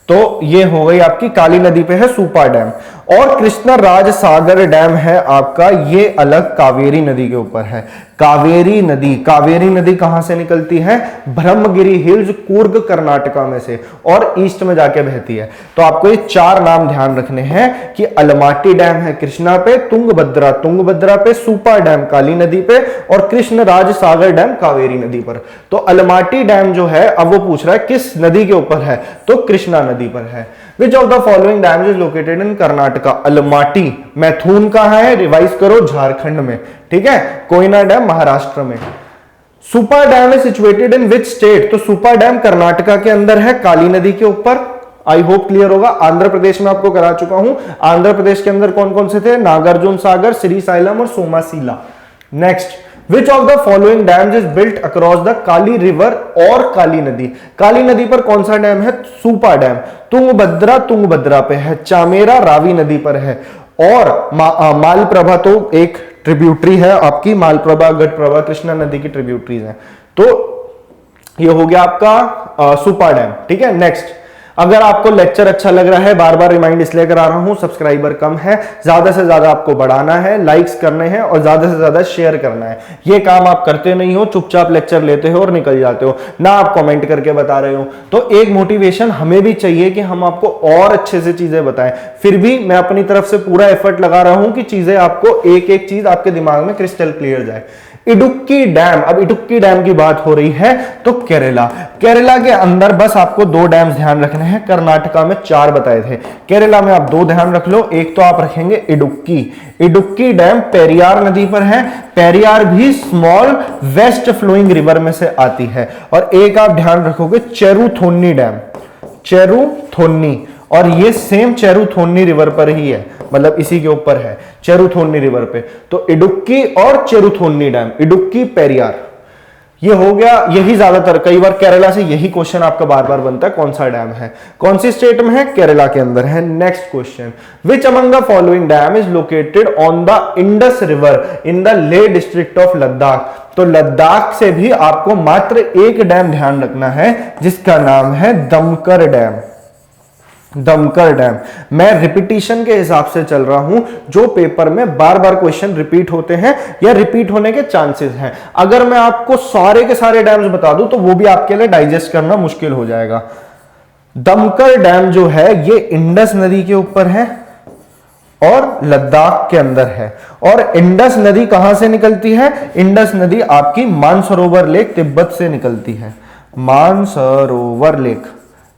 [SPEAKER 1] तो ये हो गई आपकी काली नदी पे है सुपा डैम। और कृष्णा राज सागर डैम है आपका, ये अलग कावेरी नदी के ऊपर है। कावेरी नदी कहां से निकलती है? ब्रह्मगिरी हिल्स, कूर्ग कर्नाटका में से, और ईस्ट में जाके बहती है। तो आपको ये चार नाम ध्यान रखने हैं कि अलमाटी डैम है कृष्णा पे, तुंगभद्रा पे, सुपा डैम काली नदी पे, और कृष्ण राज सागर डैम कावेरी नदी पर। तो अलमाटी डैम जो है अब वो पूछ रहा है किस नदी के ऊपर है, तो कृष्णा नदी पर है। विच of the following dam is located in Karnataka? Almaty, मैथुन कहां है? रिवाइज करो, झारखंड में, ठीक है। कोयना डैम महाराष्ट्र में। Supa dam is situated in which state? तो सुपा डैम कर्नाटका के अंदर है, काली नदी के ऊपर। आई होप क्लियर होगा। आंध्र प्रदेश में आपको करा चुका हूं। आंध्र प्रदेश के अंदर कौन कौन से थे? नागार्जुन सागर, श्रीसाइलम और Somasila. Next, which of the following dams is built across the Kali river और काली नदी? काली नदी पर कौन सा डैम है? सुपा डैम। तुंगभद्रा पे है, चामेरा रावी नदी पर है, और मालप्रभा तो एक ट्रिब्यूटरी है आपकी, मालप्रभा, गढ़प्रभा, कृष्णा नदी की ट्रिब्यूटरीज हैं। तो ये हो गया आपका सुपा डैम, ठीक है। नेक्स्ट, अगर आपको लेक्चर अच्छा लग रहा है, बार बार रिमाइंड इसलिए करा रहा हूं, सब्सक्राइबर कम है, ज्यादा से ज्यादा आपको बढ़ाना है, लाइक्स करने हैं और ज्यादा से ज्यादा शेयर करना है। ये काम आप करते नहीं हो, चुपचाप लेक्चर लेते हो और निकल जाते हो, ना आप कमेंट करके बता रहे हो। तो एक मोटिवेशन हमें भी चाहिए कि हम आपको और अच्छे से चीजें बताएं। फिर भी मैं अपनी तरफ से पूरा एफर्ट लगा रहा हूं कि चीजें आपको एक एक चीज आपके दिमाग में क्रिस्टल क्लियर जाए। इडुक्की डैम, अब इडुक्की डैम की बात हो रही है तो केरला के अंदर बस आपको दो डैम ध्यान रखने हैं। कर्नाटका में चार बताए थे, केरला में आप दो ध्यान रख लो। एक तो आप रखेंगे इडुक्की डैम पेरियार नदी पर है, पेरियार भी स्मॉल वेस्ट फ्लोइंग रिवर में से आती है। और एक आप ध्यान रखोगे चेरुथोनी डैम, चेरुथोनी, और ये सेम चेरुथोनी रिवर पर ही है, मतलब इसी के ऊपर है, चेरुथोनी रिवर पे। तो इडुक्की और चेरुथोनी डैम, इडुक्की पेरियार, ये हो गया। यही ज्यादातर कई बार केरला से यही क्वेश्चन आपका बार बार बनता है, कौन सा डैम है, कौन सी स्टेट में है? केरला के अंदर है। Next question, which among the following dam is located on the Indus river in the Leh district of Ladakh? तो लद्दाख से भी आपको मात्र एक डैम ध्यान रखना है जिसका नाम है दमकर डैम। मैं रिपीटिशन के हिसाब से चल रहा हूं, जो पेपर में बार बार क्वेश्चन रिपीट होते हैं या रिपीट होने के चांसेस हैं। अगर मैं आपको सारे के सारे डैम्स बता दूं तो वो भी आपके लिए डाइजेस्ट करना मुश्किल हो जाएगा। दमकर डैम जो है ये इंडस नदी के ऊपर है और लद्दाख के अंदर है। और इंडस नदी कहां से निकलती है? इंडस नदी आपकी मानसरोवर लेक तिब्बत से निकलती है, मानसरोवर लेक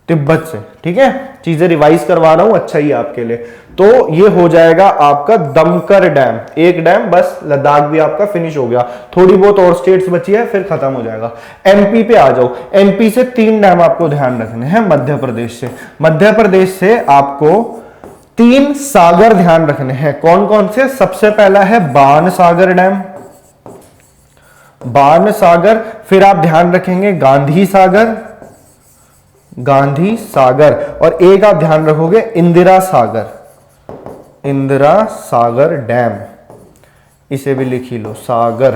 [SPEAKER 1] तिब्बत से, ठीक है। चीजें रिवाइज करवा रहा हूं, अच्छा ही आपके लिए। तो ये हो जाएगा आपका दमकर डैम, एक डैम बस, लद्दाख भी आपका फिनिश हो गया। थोड़ी बहुत और स्टेट्स बची है, फिर खत्म हो जाएगा। एमपी पे आ जाओ। एमपी से तीन डैम आपको ध्यान रखने हैं। मध्य प्रदेश से आपको तीन सागर ध्यान रखने हैं। कौन कौन से? सबसे पहला है बाण सागर डैम, बाण सागर। फिर आप ध्यान रखेंगे गांधी सागर, और एक आप ध्यान रखोगे इंदिरा सागर डैम, इसे भी लिख ही लो, सागर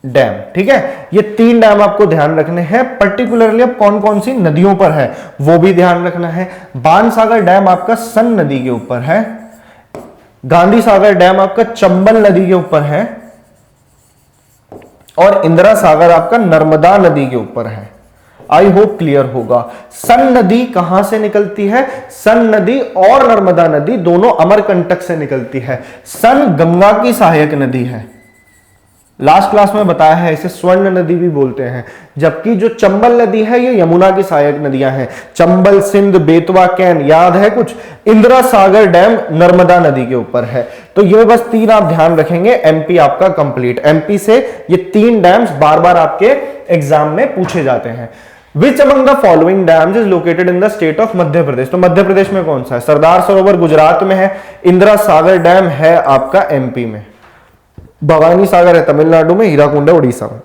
[SPEAKER 1] डैम, ठीक है। ये तीन डैम आपको ध्यान रखने हैं। पर्टिकुलरली अब कौन कौन सी नदियों पर है वो भी ध्यान रखना है। बाण सागर डैम आपका सन नदी के ऊपर है, गांधी सागर डैम आपका चंबल नदी के ऊपर है, और इंदिरा सागर आपका नर्मदा नदी के ऊपर है। आई होप क्लियर होगा। सन नदी कहां से निकलती है? सन नदी और नर्मदा नदी दोनों अमरकंटक से निकलती है। सन गंगा की सहायक नदी है, लास्ट क्लास में बताया है इसे स्वर्ण नदी भी बोलते हैं, जबकि जो चंबल नदी है ये यमुना की सहायक नदियां हैं। चंबल, सिंध, बेतवा, कैन, याद है कुछ? इंदिरा सागर डैम नर्मदा नदी के ऊपर है। तो ये बस 3 आप ध्यान रखेंगे, एमपी आपका कंप्लीट। एमपी से ये 3 डैम्स बार बार आपके एग्जाम में पूछे जाते हैं। Which among the following dams is located in the state of Madhya Pradesh? तो मध्य प्रदेश में कौन सा है? सरदार सरोवर गुजरात में है, इंदिरा सागर डैम है आपका एमपी में, भवानी सागर है तमिलनाडु में, हीराकुंड है उड़ीसा में।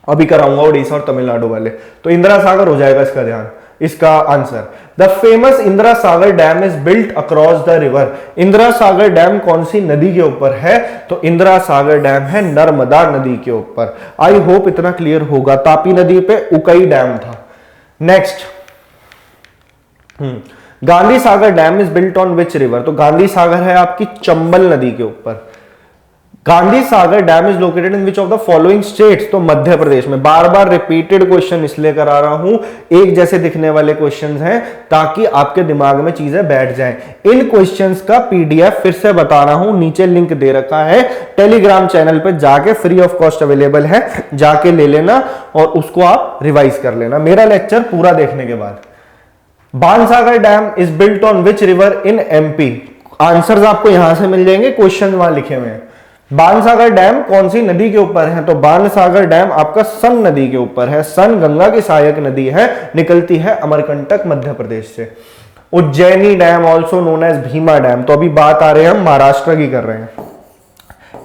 [SPEAKER 1] अभी कराऊंगा उड़ीसा और तमिलनाडु वाले, तो इंदिरा सागर हो जाएगा इसका ध्यान, इसका answer. The famous Indira Sagar dam is built across the river. Indira Sagar dam कौन सी नदी के ऊपर है? तो इंदिरा सागर डैम है नर्मदा नदी के ऊपर। आई होप इतना क्लियर होगा। तापी नदी पे उकई डैम था। Next, Gandhi Sagar dam is built on which river? तो गांधी सागर है आपकी चंबल नदी के ऊपर। Gandhi Sagar dam is located in which of the following states? तो मध्य प्रदेश में। बार बार रिपीटेड क्वेश्चन इसलिए करा रहा हूं, एक जैसे दिखने वाले क्वेश्चंस हैं ताकि आपके दिमाग में चीजें बैठ जाएं। इन क्वेश्चंस का पीडीएफ फिर से बता रहा हूं, नीचे लिंक दे रखा है, टेलीग्राम चैनल पे जाके फ्री ऑफ कॉस्ट अवेलेबल है, जाके ले लेना और उसको आप रिवाइज कर लेना मेरा लेक्चर पूरा देखने के बाद। Bansagar dam is built on which river in MP? Answers आपको यहां से मिल जाएंगे, क्वेश्चन वहां लिखे हुए हैं। बाणसागर डैम कौन सी नदी के ऊपर है? तो बाणसागर डैम आपका सन नदी के ऊपर है। सन गंगा की सहायक नदी है, निकलती है अमरकंटक मध्य प्रदेश से। Ujjani dam also known as Bhima dam. तो अभी बात आ रही है हम महाराष्ट्र की कर रहे हैं।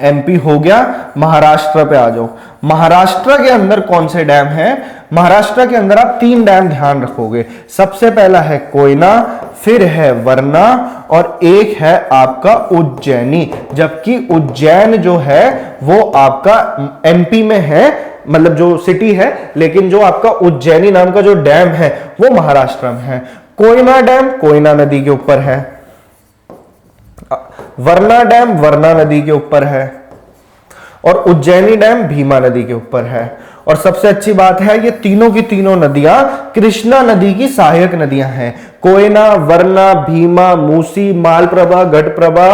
[SPEAKER 1] एमपी हो गया, महाराष्ट्र पे आ जाओ। महाराष्ट्र के अंदर कौन से डैम हैं? महाराष्ट्र के अंदर आप 3 डैम ध्यान रखोगे। सबसे पहला है कोयना, फिर है वरना और एक है आपका उज्जैनी। जबकि उज्जैन जो है वो आपका एमपी में है, मतलब जो सिटी है, लेकिन जो आपका उज्जैनी नाम का जो डैम है वो महाराष्ट्र में है। कोयना डैम कोयना नदी के ऊपर है, वरना डैम वरना नदी के ऊपर है और उज्जैनी डैम भीमा नदी के ऊपर है। और सबसे अच्छी बात है ये तीनों की तीनों नदियां कृष्णा नदी की सहायक नदियां हैं। कोयना, वरना, भीमा, मूसी, मालप्रभा, घटप्रभा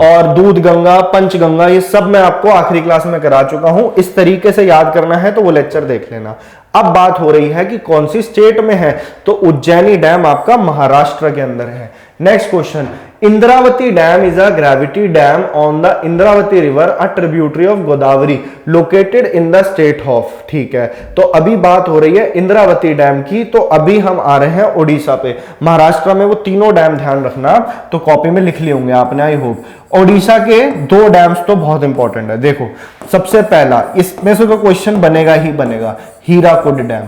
[SPEAKER 1] और दूध गंगा, पंचगंगा, ये सब मैं आपको आखिरी क्लास में करा चुका हूं। इस तरीके से याद करना है तो वो लेक्चर देख लेना। अब बात हो रही है कि कौन सी स्टेट में है, तो उज्जैनी डैम आपका महाराष्ट्र के अंदर है। Next question, Indravati dam is a gravity dam on the Indravati river, a tributary of Godavari, located in the state of. ठीक है, तो अभी बात हो रही है इंद्रावती डैम की, तो अभी हम आ रहे हैं ओडिशा पे। महाराष्ट्र में वो तीनों डैम ध्यान रखना, तो कॉपी में लिख लिए होंगे आपने आई होप। ओडिशा के 2 डैम्स तो बहुत इंपॉर्टेंट है। देखो, सबसे पहला इसमें से तो क्वेश्चन बनेगा ही बनेगा, हीराकुड डैम।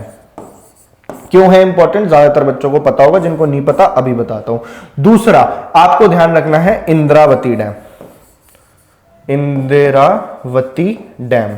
[SPEAKER 1] क्यों है इंपॉर्टेंट? ज्यादातर बच्चों को पता होगा, जिनको नहीं पता अभी बताता हूं। दूसरा आपको ध्यान रखना है इंद्रावती डैम, इंदिरावती डैम।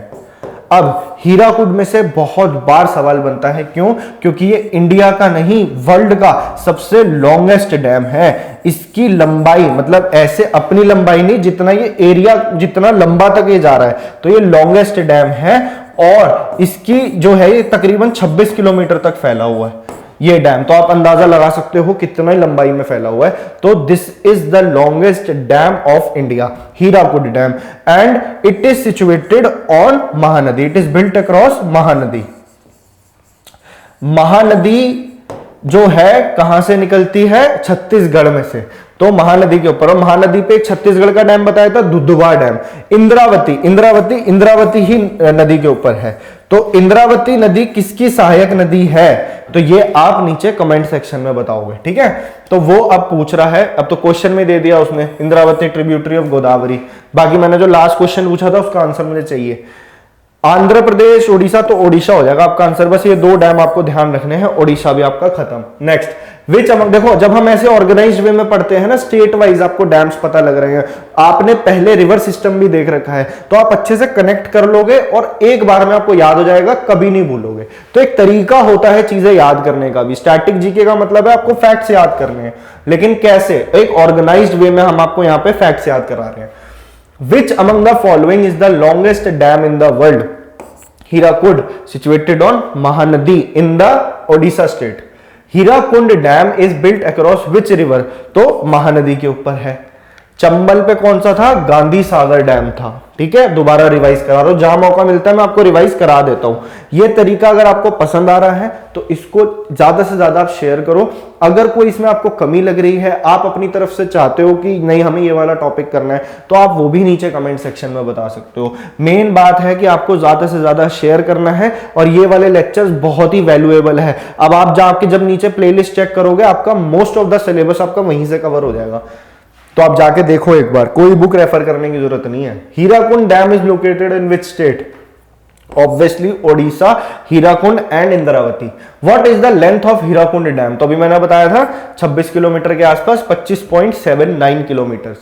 [SPEAKER 1] अब हीराकुड में से बहुत बार सवाल बनता है, क्यों? क्योंकि ये इंडिया का नहीं वर्ल्ड का सबसे लॉन्गेस्ट डैम है। इसकी लंबाई, मतलब ऐसे अपनी लंबाई नहीं, जितना ये एरिया जितना लंबा तक ये जा रहा है, तो ये लॉन्गेस्ट डैम है और इसकी जो है ये तकरीबन 26 किलोमीटर तक फैला हुआ है ये डैम। तो आप अंदाजा लगा सकते हो कितना लंबाई में फैला हुआ है। तो this is the longest dam of India, Hirakud dam, and it is situated on Mahanadi. It is built across Mahanadi. Mahanadi जो है कहां से निकलती है? छत्तीसगढ़ में से। तो महानदी के ऊपर, और महानदी पे एक छत्तीसगढ़ का डैम बताया था, दुधवा डैम। इंद्रावती ही नदी के ऊपर है। तो इंद्रावती नदी किसकी सहायक नदी है? तो ये आप नीचे कमेंट सेक्शन में बताओगे, ठीक है? तो वो अब पूछ रहा है, अब तो क्वेश्चन में दे दिया उसने, इंद्रावती ट्रिब्यूटरी ऑफ गोदावरी। बाकी मैंने जो लास्ट क्वेश्चन पूछा था उसका आंसर मुझे चाहिए। आंध्र प्रदेश, ओडिशा, तो ओडिशा हो जाएगा आपका आंसर। बस ये 2 डैम आपको ध्यान रखने हैं, ओडिशा भी आपका खत्म। नेक्स्ट, विच अमंग, देखो जब हम ऐसे ऑर्गेनाइज्ड वे में पढ़ते हैं ना, स्टेट वाइज आपको डैम्स पता लग रहे हैं, आपने पहले रिवर सिस्टम भी देख रखा है, तो आप अच्छे से कनेक्ट कर लोगे और एक बार में आपको याद हो जाएगा, कभी नहीं भूलोगे। तो एक तरीका होता है चीजें याद करने का भी। स्टैटिक जीके का मतलब है आपको फैक्ट्स याद करने हैं, लेकिन कैसे? एक ऑर्गेनाइज्ड वे में हम आपको यहाँ पे फैक्ट्स याद करा रहे हैं। Which among the following is the longest dam in the world? Hirakud, situated on Mahanadi in the Odisha state. Hirakud dam is built across which river? तो महानदी के ऊपर है। चंबल पे कौन सा था? गांधी सागर डैम था। ठीक है, दोबारा रिवाइज करा रहा हूं, जहां मौका मिलता है मैं आपको रिवाइज करा देता हूं। ये तरीका अगर आपको पसंद आ रहा है तो इसको ज्यादा से ज्यादा आप शेयर करो। अगर कोई इसमें आपको कमी लग रही है, आप अपनी तरफ से चाहते हो कि नहीं हमें ये वाला टॉपिक करना है, तो आप वो भी नीचे कमेंट सेक्शन में बता सकते हो। मेन बात है कि आपको ज्यादा से ज्यादा शेयर करना है, और ये वाले लेक्चर्स बहुत ही वैल्यूएबल है। अब आप जाके जब नीचे प्लेलिस्ट चेक करोगे, आपका मोस्ट ऑफ द सिलेबस आपका वहीं से कवर हो जाएगा। तो आप जाके देखो एक बार, कोई बुक रेफर करने की जरूरत नहीं है। Hirakud dam is located in which state? Obviously Odisha, Hirakud and Indravati. What is the length of Hirakud dam? तो अभी मैंने बताया था 26 किलोमीटर के आसपास, 25.79 kilometre.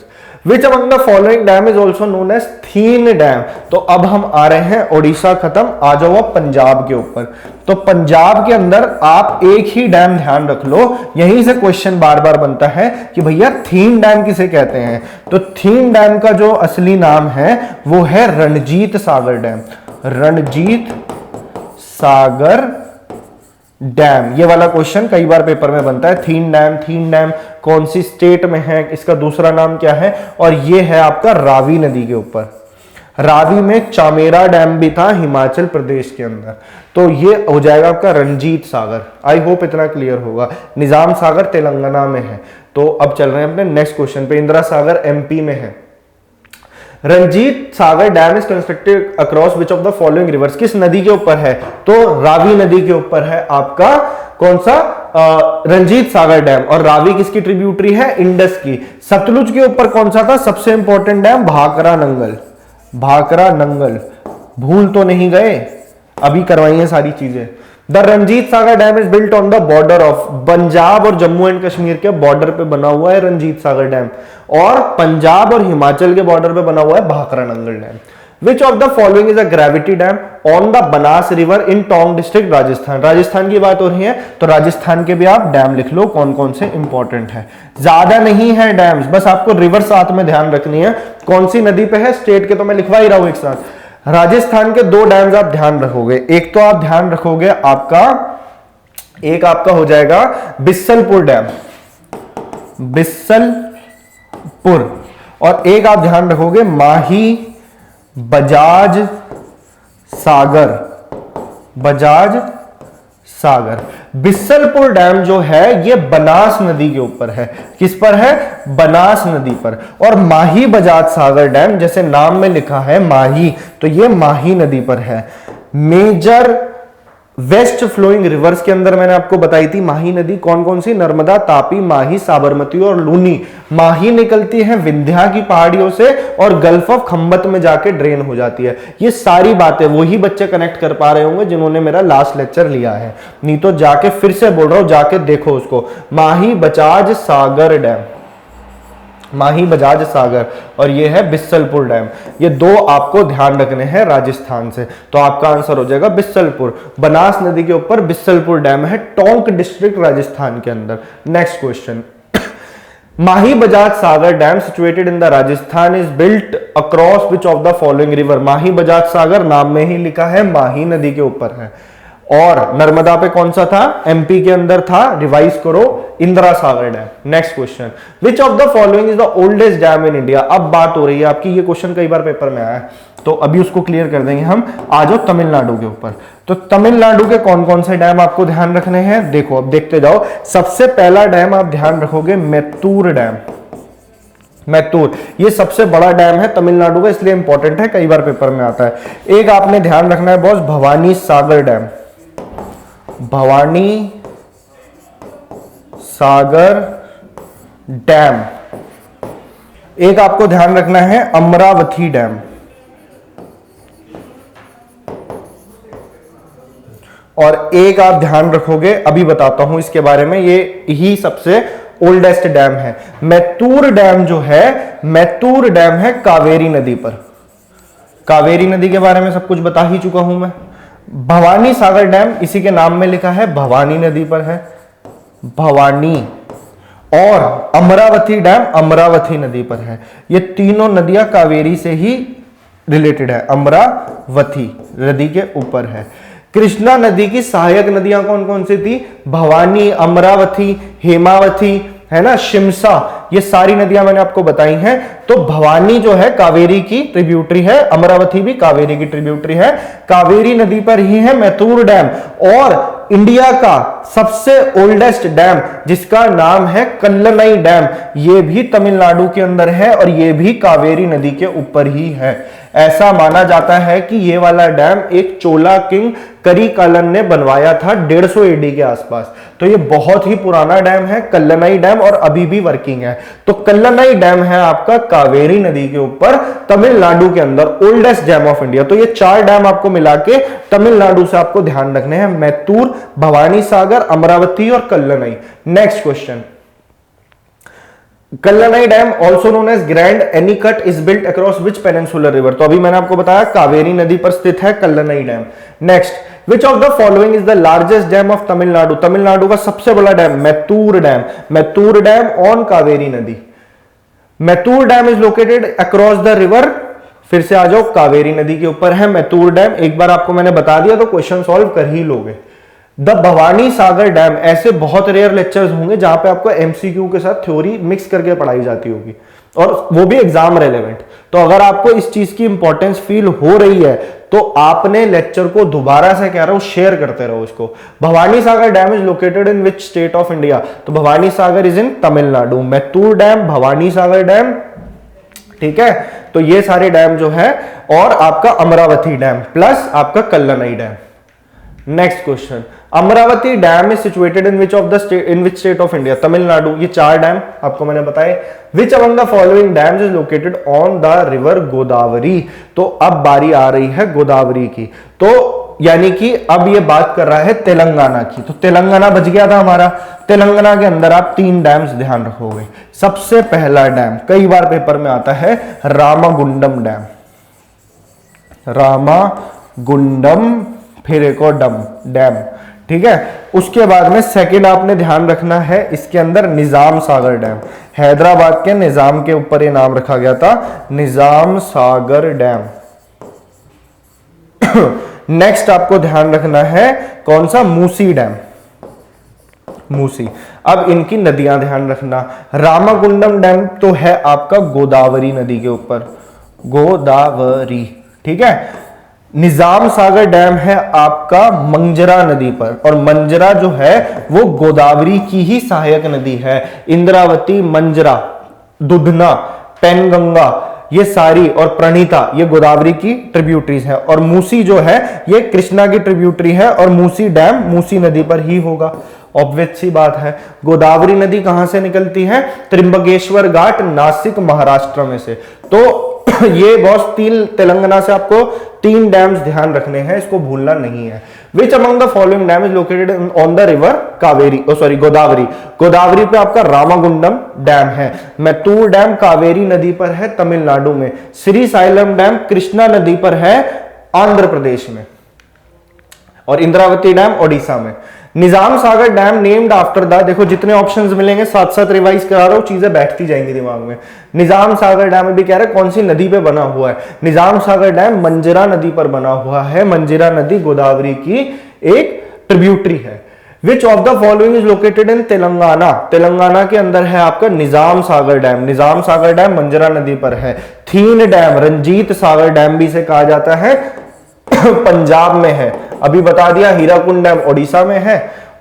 [SPEAKER 1] Which among the following dam is also known as Thein dam? तो अब हम आ रहे हैं ओडिशा खत्म, आ जाओ अब पंजाब के ऊपर। तो पंजाब के अंदर आप एक ही डैम ध्यान रख लो, यहीं से क्वेश्चन बार बार बनता है कि भैया थीन डैम किसे कहते हैं? तो थीन डैम का जो असली नाम है वो है रणजीत सागर डैम। रणजीत सागर डैम, ये वाला क्वेश्चन कई बार पेपर में बनता है। थीन डैम कौन सी स्टेट में है, इसका दूसरा नाम क्या है? और ये है आपका रावी नदी के ऊपर। रावी में चामेरा डैम भी था हिमाचल प्रदेश के अंदर। तो ये हो जाएगा आपका रणजीत सागर। आई होप इतना क्लियर होगा। निजाम सागर तेलंगाना में है। तो अब चल रहे हैं अपने नेक्स्ट क्वेश्चन पे। इंदिरा सागर एमपी में है। Ranjit Sagar dam is constructed across which of the following rivers? किस नदी के ऊपर है? तो रावी नदी के ऊपर है आपका कौन सा? रंजीत सागर डैम। और रावी किसकी ट्रिब्यूटरी है? इंडस की। सतलुज के ऊपर कौन सा था सबसे इंपॉर्टेंट डैम? भाखरा नंगल। भाखरा नंगल, भूल तो नहीं गए? अभी करवाई है सारी चीजें। The Ranjit Sagar dam is built on the border of Punjab और जम्मू एंड कश्मीर के बॉर्डर पे बना हुआ है रंजीत सागर डैम, और पंजाब और हिमाचल के बॉर्डर पे बना हुआ है Bhakra Nangal dam. Which of the following is a gravity dam on the Banas river in Tonk district Rajasthan? Rajasthan की बात हो रही है तो राजस्थान के भी आप डैम लिख लो कौन कौन से इंपॉर्टेंट है। ज्यादा नहीं है डैम्स, बस आपको रिवर साथ में ध्यान रखनी है। कौन सी नदी पे है, स्टेट के तो मैं लिखवा ही रहा हूं एक साथ। राजस्थान के दो डैम्स आप ध्यान रखोगे। एक तो आप ध्यान रखोगे आपका, एक आपका हो जाएगा बिस्सलपुर डैम, बिस्सलपुर, और एक आप ध्यान रखोगे माही बजाज सागर। बजाज सागर। बिस्सलपुर डैम जो है ये बनास नदी के ऊपर है। किस पर है? बनास नदी पर। और माही बजाज सागर डैम जैसे नाम में लिखा है माही, तो ये माही नदी पर है। मेजर वेस्ट फ्लोइंग रिवर्स के अंदर मैंने आपको बताई थी माही नदी कौन कौन सी? नर्मदा, तापी, माही, साबरमती और लूनी। माही निकलती है विंध्या की पहाड़ियों से और गल्फ ऑफ खंबत में जाके ड्रेन हो जाती है। ये सारी बातें वही बच्चे कनेक्ट कर पा रहे होंगे जिन्होंने मेरा लास्ट लेक्चर लिया है, नहीं तो जाके फिर से बोल रहा हूं, जाके देखो उसको। माही बजाज सागर डैम, माही बजाज सागर, और ये है बिस्सलपुर डैम। ये दो आपको ध्यान रखने हैं राजस्थान से, तो आपका आंसर हो जाएगा बिस्सलपुर। बनास नदी के ऊपर बिस्सलपुर डैम है, टोंक डिस्ट्रिक्ट राजस्थान के अंदर। Next question. Mahi Bajaj Sagar dam situated in the Rajasthan is built across which of the following river? Mahi Bajaj Sagar नाम में ही लिखा है माही नदी के ऊपर है। और नर्मदा पे कौन सा था? एमपी के अंदर था, रिवाइज करो, Indira Sagar dam. Next question. Which of the following is the oldest dam in India? अब बात हो रही है आपकी, ये क्वेश्चन कई बार पेपर में आया है, तो अभी उसको क्लियर कर देंगे हम। आ जाओ तमिलनाडु के ऊपर। तो तमिलनाडु के कौन कौन से डैम आपको ध्यान रखने हैं? देखो अब देखते जाओ। सबसे पहला डैम आप ध्यान रखोगे मैत्तूर डैम। मैत्तूर ये सबसे बड़ा डैम है तमिलनाडु का, इसलिए इंपॉर्टेंट है, कई बार पेपर में आता है। एक आपने ध्यान रखना है boss, Bhavani Sagar dam. Bhavani Sagar dam. एक आपको ध्यान रखना है अमरावती डैम। और एक आप ध्यान रखोगे, अभी बताता हूं इसके बारे में, ये ही सबसे ओल्डेस्ट डैम है। मैत्तूर डैम जो है, मैत्तूर डैम है कावेरी नदी पर। कावेरी नदी के बारे में सब कुछ बता ही चुका हूं मैं। भवानी सागर डैम इसी के नाम में लिखा है, भवानी नदी पर है, भवानी। और अमरावती डैम अमरावती नदी पर है। ये तीनों नदियां कावेरी से ही रिलेटेड है, अमरावती नदी के ऊपर है। कृष्णा नदी की सहायक नदियां कौन कौन सी थी? भवानी, अमरावती, हेमावती, है ना, शिमसा, ये सारी नदियां मैंने आपको बताई हैं। तो भवानी जो है कावेरी की ट्रिब्यूटरी है, अमरावती भी कावेरी की ट्रिब्यूटरी है, कावेरी नदी पर ही है मैतूर डैम। और इंडिया का सबसे ओल्डेस्ट डैम जिसका नाम है कल्लनई डैम, ये भी तमिलनाडु के अंदर है और ये भी कावेरी नदी के ऊपर ही है। ऐसा माना जाता है कि ये वाला डैम एक चोला किंग करिकालन ने बनवाया था 150 एडी के आसपास। तो ये बहुत ही पुराना डैम है कल्लनई डैम, और अभी भी वर्किंग है। तो कल्लनई डैम है आपका कावेरी नदी के ऊपर तमिलनाडु के अंदर ओल्डेस्ट डैम ऑफ इंडिया। तो ये 4 डैम आपको मिला के तमिलनाडु से आपको ध्यान रखने हैं, मैतूर, भवानी सागर, अमरावती और Kallanai. Next question, Kallanai dam also known as grand anicut is built across which peninsular river. तो अभी मैंने आपको बताया कावेरी नदी पर स्थित है Kallanai dam. Next, which of the following is the largest dam of Tamil Nadu. Tamil Nadu का सबसे बड़ा dam Mettur dam, Mettur dam on Kaveri नदी। Mettur dam is located across the river, फिर से आ जाओ, कावेरी नदी के ऊपर है मैतूर डैम। एक बार आपको मैंने बता दिया तो क्वेश्चन सॉल्व कर ही लोगे। द भवानी सागर डैम, ऐसे बहुत रेयर लेक्चर्स होंगे जहां पे आपको एमसीक्यू के साथ थ्योरी मिक्स करके पढ़ाई जाती होगी, और वो भी एग्जाम रेलेवेंट। तो अगर आपको इस चीज की इंपॉर्टेंस फील हो रही है तो आपने लेक्चर को दोबारा से कह रहा हूं शेयर करते रहो इसको। Bhavani Sagar dam is located in which state of India. तो Bhavani Sagar is in Tamil Nadu. Mettur dam, Bhavani Sagar dam, ठीक है। तो ये सारे डैम जो है, और आपका अमरावती डैम प्लस आपका Kallanai dam. Next question, Amaravati dam is situated in which of the state, in which state of India. Tamil Nadu. ये 4 डैम आपको मैंने बताए। Which among the following dams is located on the river Godavari. तो अब बारी आ रही है गोदावरी की। तो यानी कि अब ये बात कर रहा है तेलंगाना की। तो तेलंगाना बच गया था हमारा। तेलंगाना के अंदर आप 3 डैम्स ध्यान रखोगे। सबसे पहला डैम कई बार पेपर में आता है, रामागुंडम डैम। रामागुंडम, फिर एक और डैम, ठीक है। उसके बाद में सेकंड आपने ध्यान रखना है इसके अंदर निजाम सागर डैम। हैदराबाद के निजाम के ऊपर ये नाम रखा गया था, निजाम सागर डैम। नेक्स्ट आपको ध्यान रखना है कौन सा, मूसी डैम, मूसी। अब इनकी नदियां ध्यान रखना। रामागुंडम डैम तो है आपका गोदावरी नदी के ऊपर, गोदावरी, ठीक है। निजाम सागर डैम है आपका मंजरा नदी पर, और मंजरा जो है वो गोदावरी की ही सहायक नदी है। इंद्रावती, मंजरा, दुधना, पेनगंगा, ये सारी, और प्रणीता, ये गोदावरी की ट्रिब्यूटरीज है। और मूसी जो है ये कृष्णा की ट्रिब्यूटरी है, और मूसी डैम मूसी नदी पर ही होगा। ऑब्वियस सी बात है। गोदावरी नदी कहां से निकलती है, त्रिंबकेश्वर घाट, नासिक, महाराष्ट्र में से। तो ये बॉस 3 तेलंगाना से आपको 3 डैम्स ध्यान रखने हैं, इसको भूलना नहीं है। Which among the following dam is located on the river Kaveri, sorry Godavari. Godavari पे आपका रामागुंडम डैम है। मैतूर डैम कावेरी नदी पर है तमिलनाडु में। श्रीसाइलम डैम कृष्णा नदी पर है आंध्र प्रदेश में, और इंद्रावती डैम ओडिशा में। निजाम सागर डैम नेम्ड आफ्टर द, देखो जितने ऑप्शंस मिलेंगे साथ साथ रिवाइज करा रहा हूं, चीजें बैठती जाएंगी दिमाग में। निजाम सागर डैम भी कह रहे हैं कौन सी नदी पे बना हुआ है। निजाम सागर डैम मंजरा नदी पर बना हुआ है। मंजरा नदी गोदावरी की एक ट्रिब्यूटरी है। विच of the following is located इन तेलंगाना। तेलंगाना के अंदर है आपका निजाम सागर डैम। निजाम सागर डैम मंजरा नदी पर है। थीन डैम, रंजीत सागर डैम भी इसे कहा जाता है, पंजाब में है। अभी बता दिया हीराकुंड डैम ओडिशा में है,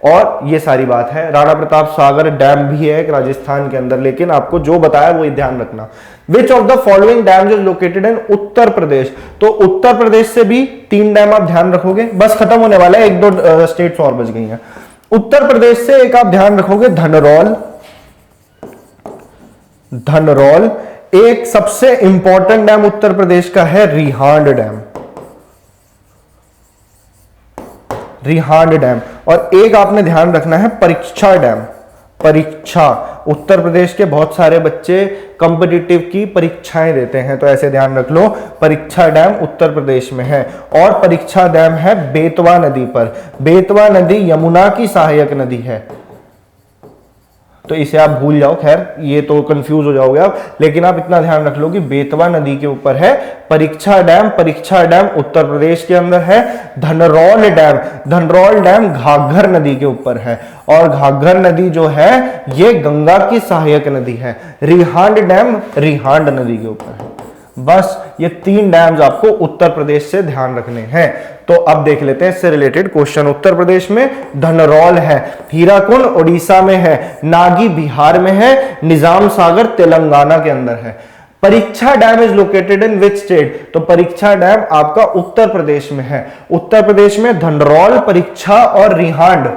[SPEAKER 1] और ये सारी बात है। राणा प्रताप सागर डैम भी है एक राजस्थान के अंदर, लेकिन आपको जो बताया वो ध्यान रखना। Which of the following dams is located in Uttar Pradesh. तो उत्तर प्रदेश से भी 3 डैम आप ध्यान रखोगे, बस खत्म होने वाला है, 1-2 स्टेट्स और बच गई हैं। उत्तर प्रदेश से एक आप ध्यान रखोगे धनरौल, धनरौल। एक सबसे इंपॉर्टेंट डैम उत्तर प्रदेश का है रिहांड डैम, रिहांड डैम। और एक आपने ध्यान रखना है परीक्षा डैम, परीक्षा। उत्तर प्रदेश के बहुत सारे बच्चे कॉम्पिटिटिव की परीक्षाएं देते हैं, तो ऐसे ध्यान रख लो, परीक्षा डैम उत्तर प्रदेश में है। और परीक्षा डैम है बेतवा नदी पर। बेतवा नदी यमुना की सहायक नदी है। तो इसे आप भूल जाओ, खैर ये तो कंफ्यूज हो जाओगे आप, लेकिन आप इतना ध्यान रख लो कि बेतवा नदी के ऊपर है परीक्षा डैम उत्तर प्रदेश के अंदर है। धनरौल डैम घाघर नदी के ऊपर है, और घाघर नदी जो है ये गंगा की सहायक नदी है। रिहांड डैम रिहांड नदी के ऊपर है। बस ये 3 डैम्स आपको उत्तर प्रदेश से ध्यान रखने हैं। तो अब देख लेते हैं इससे रिलेटेड क्वेश्चन। उत्तर प्रदेश में धनरौल है, हीराकुंड उड़ीसा में है, नागी बिहार में है, निजाम सागर तेलंगाना के अंदर है। परीक्षा dam is located in which state? तो परीक्षा डैम आपका उत्तर प्रदेश में है। उत्तर प्रदेश में धनरौल, परीक्षा और रिहांड।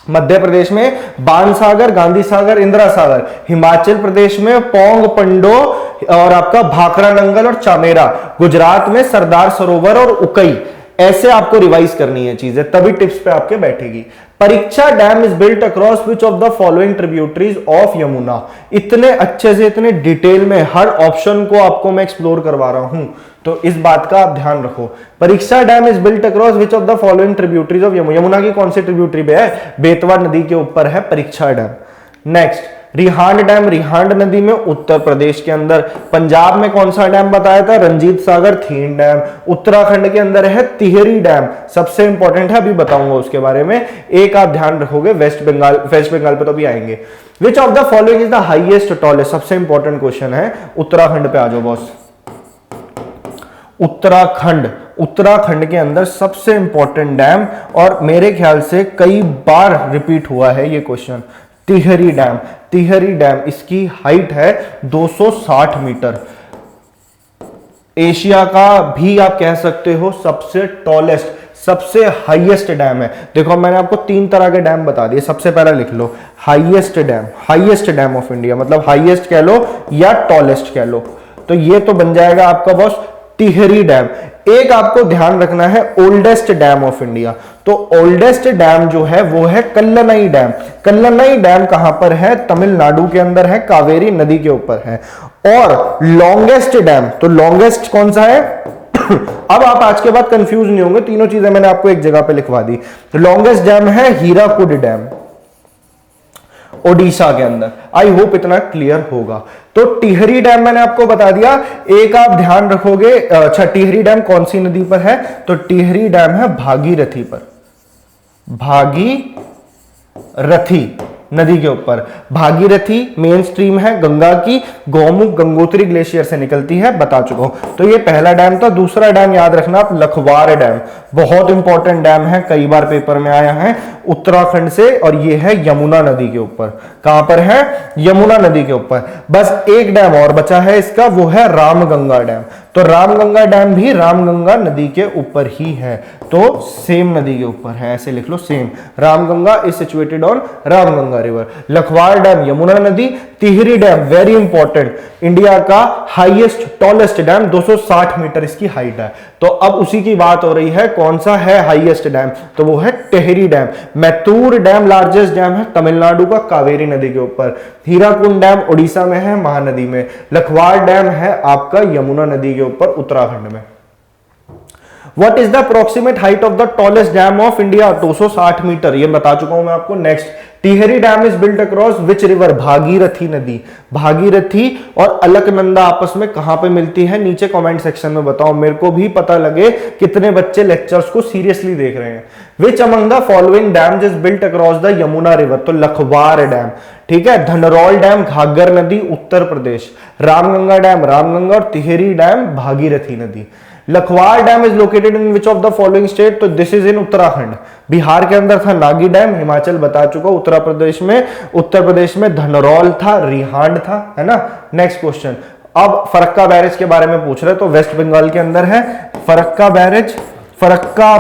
[SPEAKER 1] मध्य प्रदेश में बाणसागर, गांधी सागर, इंदिरा सागर। हिमाचल प्रदेश में पौंग, पंडो और आपका भाखड़ा नंगल और चामेरा। गुजरात में सरदार सरोवर और उकई। ऐसे आपको रिवाइज करनी है चीजें, तभी टिप्स पे आपके बैठेगी। परीक्षा dam is built across which of the following tributaries of Yamuna. इतने अच्छे से, इतने डिटेल में हर ऑप्शन को आपको मैं एक्सप्लोर करवा रहा हूं, तो इस बात का आप ध्यान रखो। परीक्षा dam is built across which of the following tributaries of Yamuna. Yamuna की कौन सी ट्रिब्यूटरी पे है? बेतवा नदी के ऊपर है परीक्षा dam. Next, Rihand dam Rihand नदी में उत्तर प्रदेश के अंदर। पंजाब में कौन सा डैम बताया था? रंजीत सागर थीन डैम। उत्तराखंड के अंदर है टिहरी डैम, सबसे इंपॉर्टेंट है, अभी बताऊंगा उसके बारे में। एक आप ध्यान रखोगे, वेस्ट बंगाल पे तो भी आएंगे। विच of the following is the highest tallest? सबसे इंपॉर्टेंट क्वेश्चन है। उत्तराखंड पे आ जाओ बॉस। उत्तराखंड के अंदर सबसे इंपॉर्टेंट डैम, और मेरे ख्याल से कई बार रिपीट हुआ है ये क्वेश्चन, टिहरी डैम। इसकी हाइट है 260 मीटर। एशिया का भी आप कह सकते हो सबसे टॉलेस्ट, सबसे हाईएस्ट डैम है। देखो मैंने आपको 3 तरह के डैम बता दिए। सबसे पहला लिख लो हाईएस्ट डैम ऑफ इंडिया, मतलब हाईएस्ट कह लो या टॉलेस्ट कह लो। तो ये तो बन जाएगा आपका बॉस टिहरी डैम। एक आपको ध्यान रखना है ओल्डेस्ट डैम ऑफ इंडिया। तो ओल्डेस्ट डैम जो है वो है कल्लनई डैम। कल्लनई डैम कहां पर है? तमिलनाडु के अंदर है, कावेरी नदी के ऊपर है। और लॉन्गेस्ट डैम, तो लॉन्गेस्ट कौन सा है? अब आप आज के बाद कंफ्यूज नहीं होंगे, तीनों चीजें मैंने आपको एक जगह पे लिखवा दी। लॉन्गेस्ट डैम है हीराकुड डैम, ओडिशा के अंदर। आई होप इतना क्लियर होगा। तो टिहरी डैम मैंने आपको बता दिया। एक आप ध्यान रखोगे, अच्छा टिहरी डैम कौन सी नदी पर है? तो टिहरी डैम है भागीरथी पर, भागीरथी नदी के ऊपर। भागीरथी मेन स्ट्रीम है गंगा की, गौमुख गंगोत्री ग्लेशियर से निकलती है, बता चुका हूं। तो ये पहला डैम था। दूसरा डैम याद रखना आप, लखवार डैम, बहुत इंपॉर्टेंट डैम है, कई बार पेपर में आया है, उत्तराखंड से, और ये है यमुना नदी के ऊपर। कहां पर है? यमुना नदी के ऊपर। बस एक डैम और बचा है इसका, वो है रामगंगा डैम। तो रामगंगा डैम भी रामगंगा नदी के ऊपर ही है, तो सेम नदी के ऊपर है, ऐसे लिख लो same. Ramganga is situated on Ramganga river. Lakhwar dam Yamuna नदी। Tehri dam very important, India का हाईएस्ट टॉलेस्ट डैम, 260 मीटर इसकी हाइट है। तो अब उसी की बात हो रही है, कौन सा है हाईएस्ट डैम? तो वो है Tehri dam. Mettur dam largest dam है तमिलनाडु का, कावेरी नदी के ऊपर। हीराकुंड डैम उड़ीसा में है, महानदी में। लखवार डैम है आपका यमुना नदी के ऊपर, उत्तराखंड में। What is the approximate height of the tallest dam of India? 260 metre, ये बता चुका हूं मैं आपको। Next, Tehri dam is built across which river? Bhagirathi नदी। भागीरथी और अलकनंदा आपस में कहां पे मिलती है? नीचे कमेंट सेक्शन में बताओ, मेरे को भी पता लगे कितने बच्चे लेक्चर्स को सीरियसली देख रहे हैं। Which among the following dams is built across the Yamuna river? तो लखवार डैम, ठीक है। धनरौल डैम घाघर नदी उत्तर प्रदेश। रामगंगा डैम रामगंगा, और टिहरी डैम भागीरथी नदी। Lakhwar dam is located in which of the following state? तो this is in Uttarakhand. Bihar के अंदर था नागी डैम, हिमाचल बता चुका, उत्तर प्रदेश में धनरौल था, रिहांड था, है ना। नेक्स्ट क्वेश्चन, अब फरक्का बैरेज के बारे में पूछ रहे, तो वेस्ट बंगाल के अंदर है फरक्का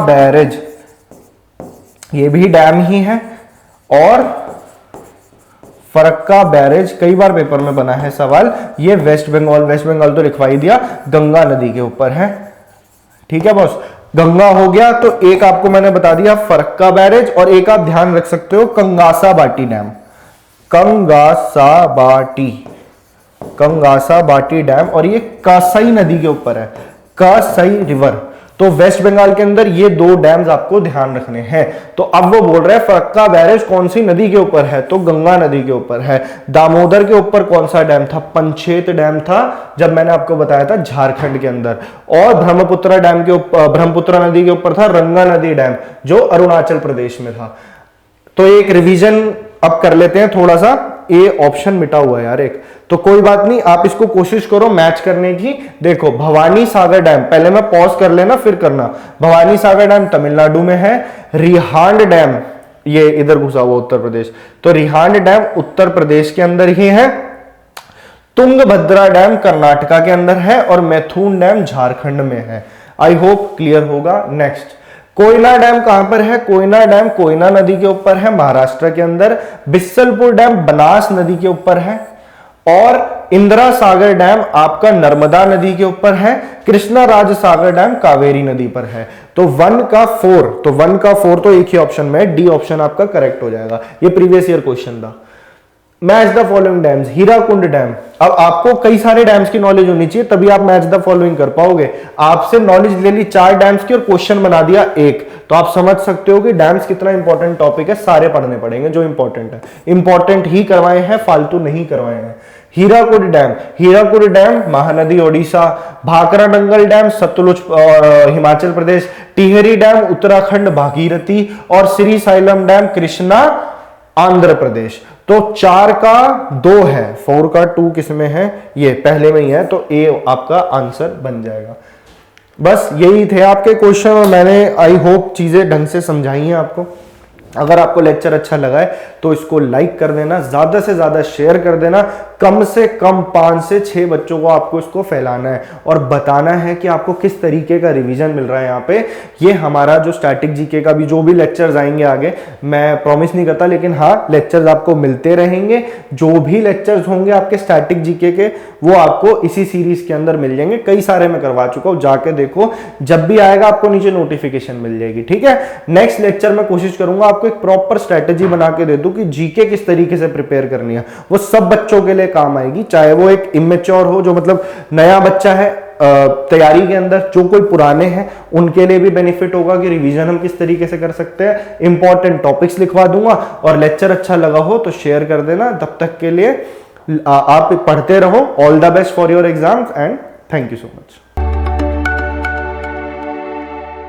[SPEAKER 1] बैरेज, ये भी डैम ही है। और फरक्का बैरेज कई बार पेपर में बना है सवाल, ये वेस्ट बंगाल तो लिखवा ही दिया, गंगा नदी के ऊपर है, ठीक है बॉस। गंगा हो गया, तो एक आपको मैंने बता दिया फरक्का बैरेज, और एक आप ध्यान रख सकते हो कंगासाबाटी डैम, कंगासाबाटी डैम, और ये कासई नदी के ऊपर है, कासई रिवर। तो वेस्ट बंगाल के अंदर ये 2 डैम्स आपको ध्यान रखने हैं। तो अब वो बोल रहे हैं फरक्का बैरेज कौन सी नदी के ऊपर है, तो गंगा नदी के ऊपर है। दामोदर के ऊपर कौन सा डैम था, पंचेत डैम था, जब मैंने आपको बताया था झारखंड के अंदर। और ब्रह्मपुत्र डैम के ऊपर, ब्रह्मपुत्र नदी के ऊपर था रंगा नदी डैम, जो अरुणाचल प्रदेश में था। तो एक रिवीजन अब कर लेते हैं थोड़ा सा, ए ऑप्शन मिटा हुआ है यार एक, तो कोई बात नहीं, आप इसको कोशिश करो मैच करने की। देखो भवानी सागर डैम, पहले मैं पॉज कर लेना फिर करना। भवानी सागर डैम तमिलनाडु में है। रिहांड डैम ये इधर घुसा हुआ उत्तर प्रदेश, तो रिहांड डैम उत्तर प्रदेश के अंदर ही है। तुंगभद्रा डैम कर्नाटका के अंदर है और मैथुन डैम झारखंड में है। आई होप क्लियर होगा। नेक्स्ट, कोयना डैम कहां पर है, कोयना डैम कोयना नदी के ऊपर है महाराष्ट्र के अंदर। बिस्सलपुर डैम बनास नदी के ऊपर है। और इंदिरा सागर डैम आपका नर्मदा नदी के ऊपर है। कृष्णा राज सागर डैम कावेरी नदी पर है। तो 1 का 4 तो एक ही ऑप्शन में, डी ऑप्शन आपका करेक्ट हो जाएगा। ये प्रीवियस ईयर क्वेश्चन था। Match the following dams, Hirakud dam. अब आपको कई सारे डैम्स की नॉलेज होनी चाहिए तभी आप मैच द फॉलोइंग कर पाओगे। आपसे नॉलेज ले ली 4 डैम्स की और क्वेश्चन बना दिया एक, तो आप समझ सकते हो कि डैम्स कितना इंपॉर्टेंट टॉपिक है। सारे पढ़ने पड़ेंगे जो इंपॉर्टेंट है, इंपॉर्टेंट ही करवाए हैं, फालतू नहीं करवाए हैं। Hirakud dam Mahanadi Odisha. Bhakra डंगल dam Sutlej Himachal Pradesh. Tehri dam Uttarakhand Bhagirathi. और श्री साइलम डैम कृष्णा आंध्र प्रदेश। तो 4 का 2 है, 4 का 2 किसमें है, ये पहले में ही है, तो ए आपका आंसर बन जाएगा। बस यही थे आपके क्वेश्चन और मैंने आई होप चीजें ढंग से समझाई हैं आपको। अगर आपको लेक्चर अच्छा लगा है तो इसको लाइक कर देना, ज्यादा से ज्यादा शेयर कर देना। कम से कम 5 से 6 बच्चों को आपको इसको फैलाना है और बताना है कि आपको किस तरीके का रिवीजन मिल रहा है यहाँ पे। ये हमारा जो स्टैटिक जीके का भी जो भी लेक्चर्स आएंगे आगे, मैं प्रॉमिस नहीं करता लेकिन हाँ लेक्चर्स आपको मिलते रहेंगे। जो भी लेक्चर्स होंगे आपके स्टैटिक जीके के वो आपको इसी सीरीज के अंदर मिल जाएंगे। कई सारे मैं करवा चुका हूँ, जाके देखो, जब भी आएगा आपको नीचे नोटिफिकेशन मिल जाएगी। ठीक है, नेक्स्ट लेक्चर में कोशिश करूंगा आपको एक प्रॉपर स्ट्रेटेजी बना के दे दूं कि जीके किस तरीके से प्रिपेयर करनी है। वो सब बच्चों के लिए काम आएगी, चाहे वो एक इमेच्योर हो, जो मतलब नया बच्चा है तैयारी के अंदर, जो कोई पुराने हैं उनके लिए भी बेनिफिट होगा कि रिवीजन हम किस तरीके से कर सकते हैं। इंपॉर्टेंट टॉपिक्स लिखवा दूंगा और लेक्चर अच्छा लगा हो तो शेयर कर देना। तब तक के लिए आप पढ़ते रहो। All the best for your exams and thank you so much.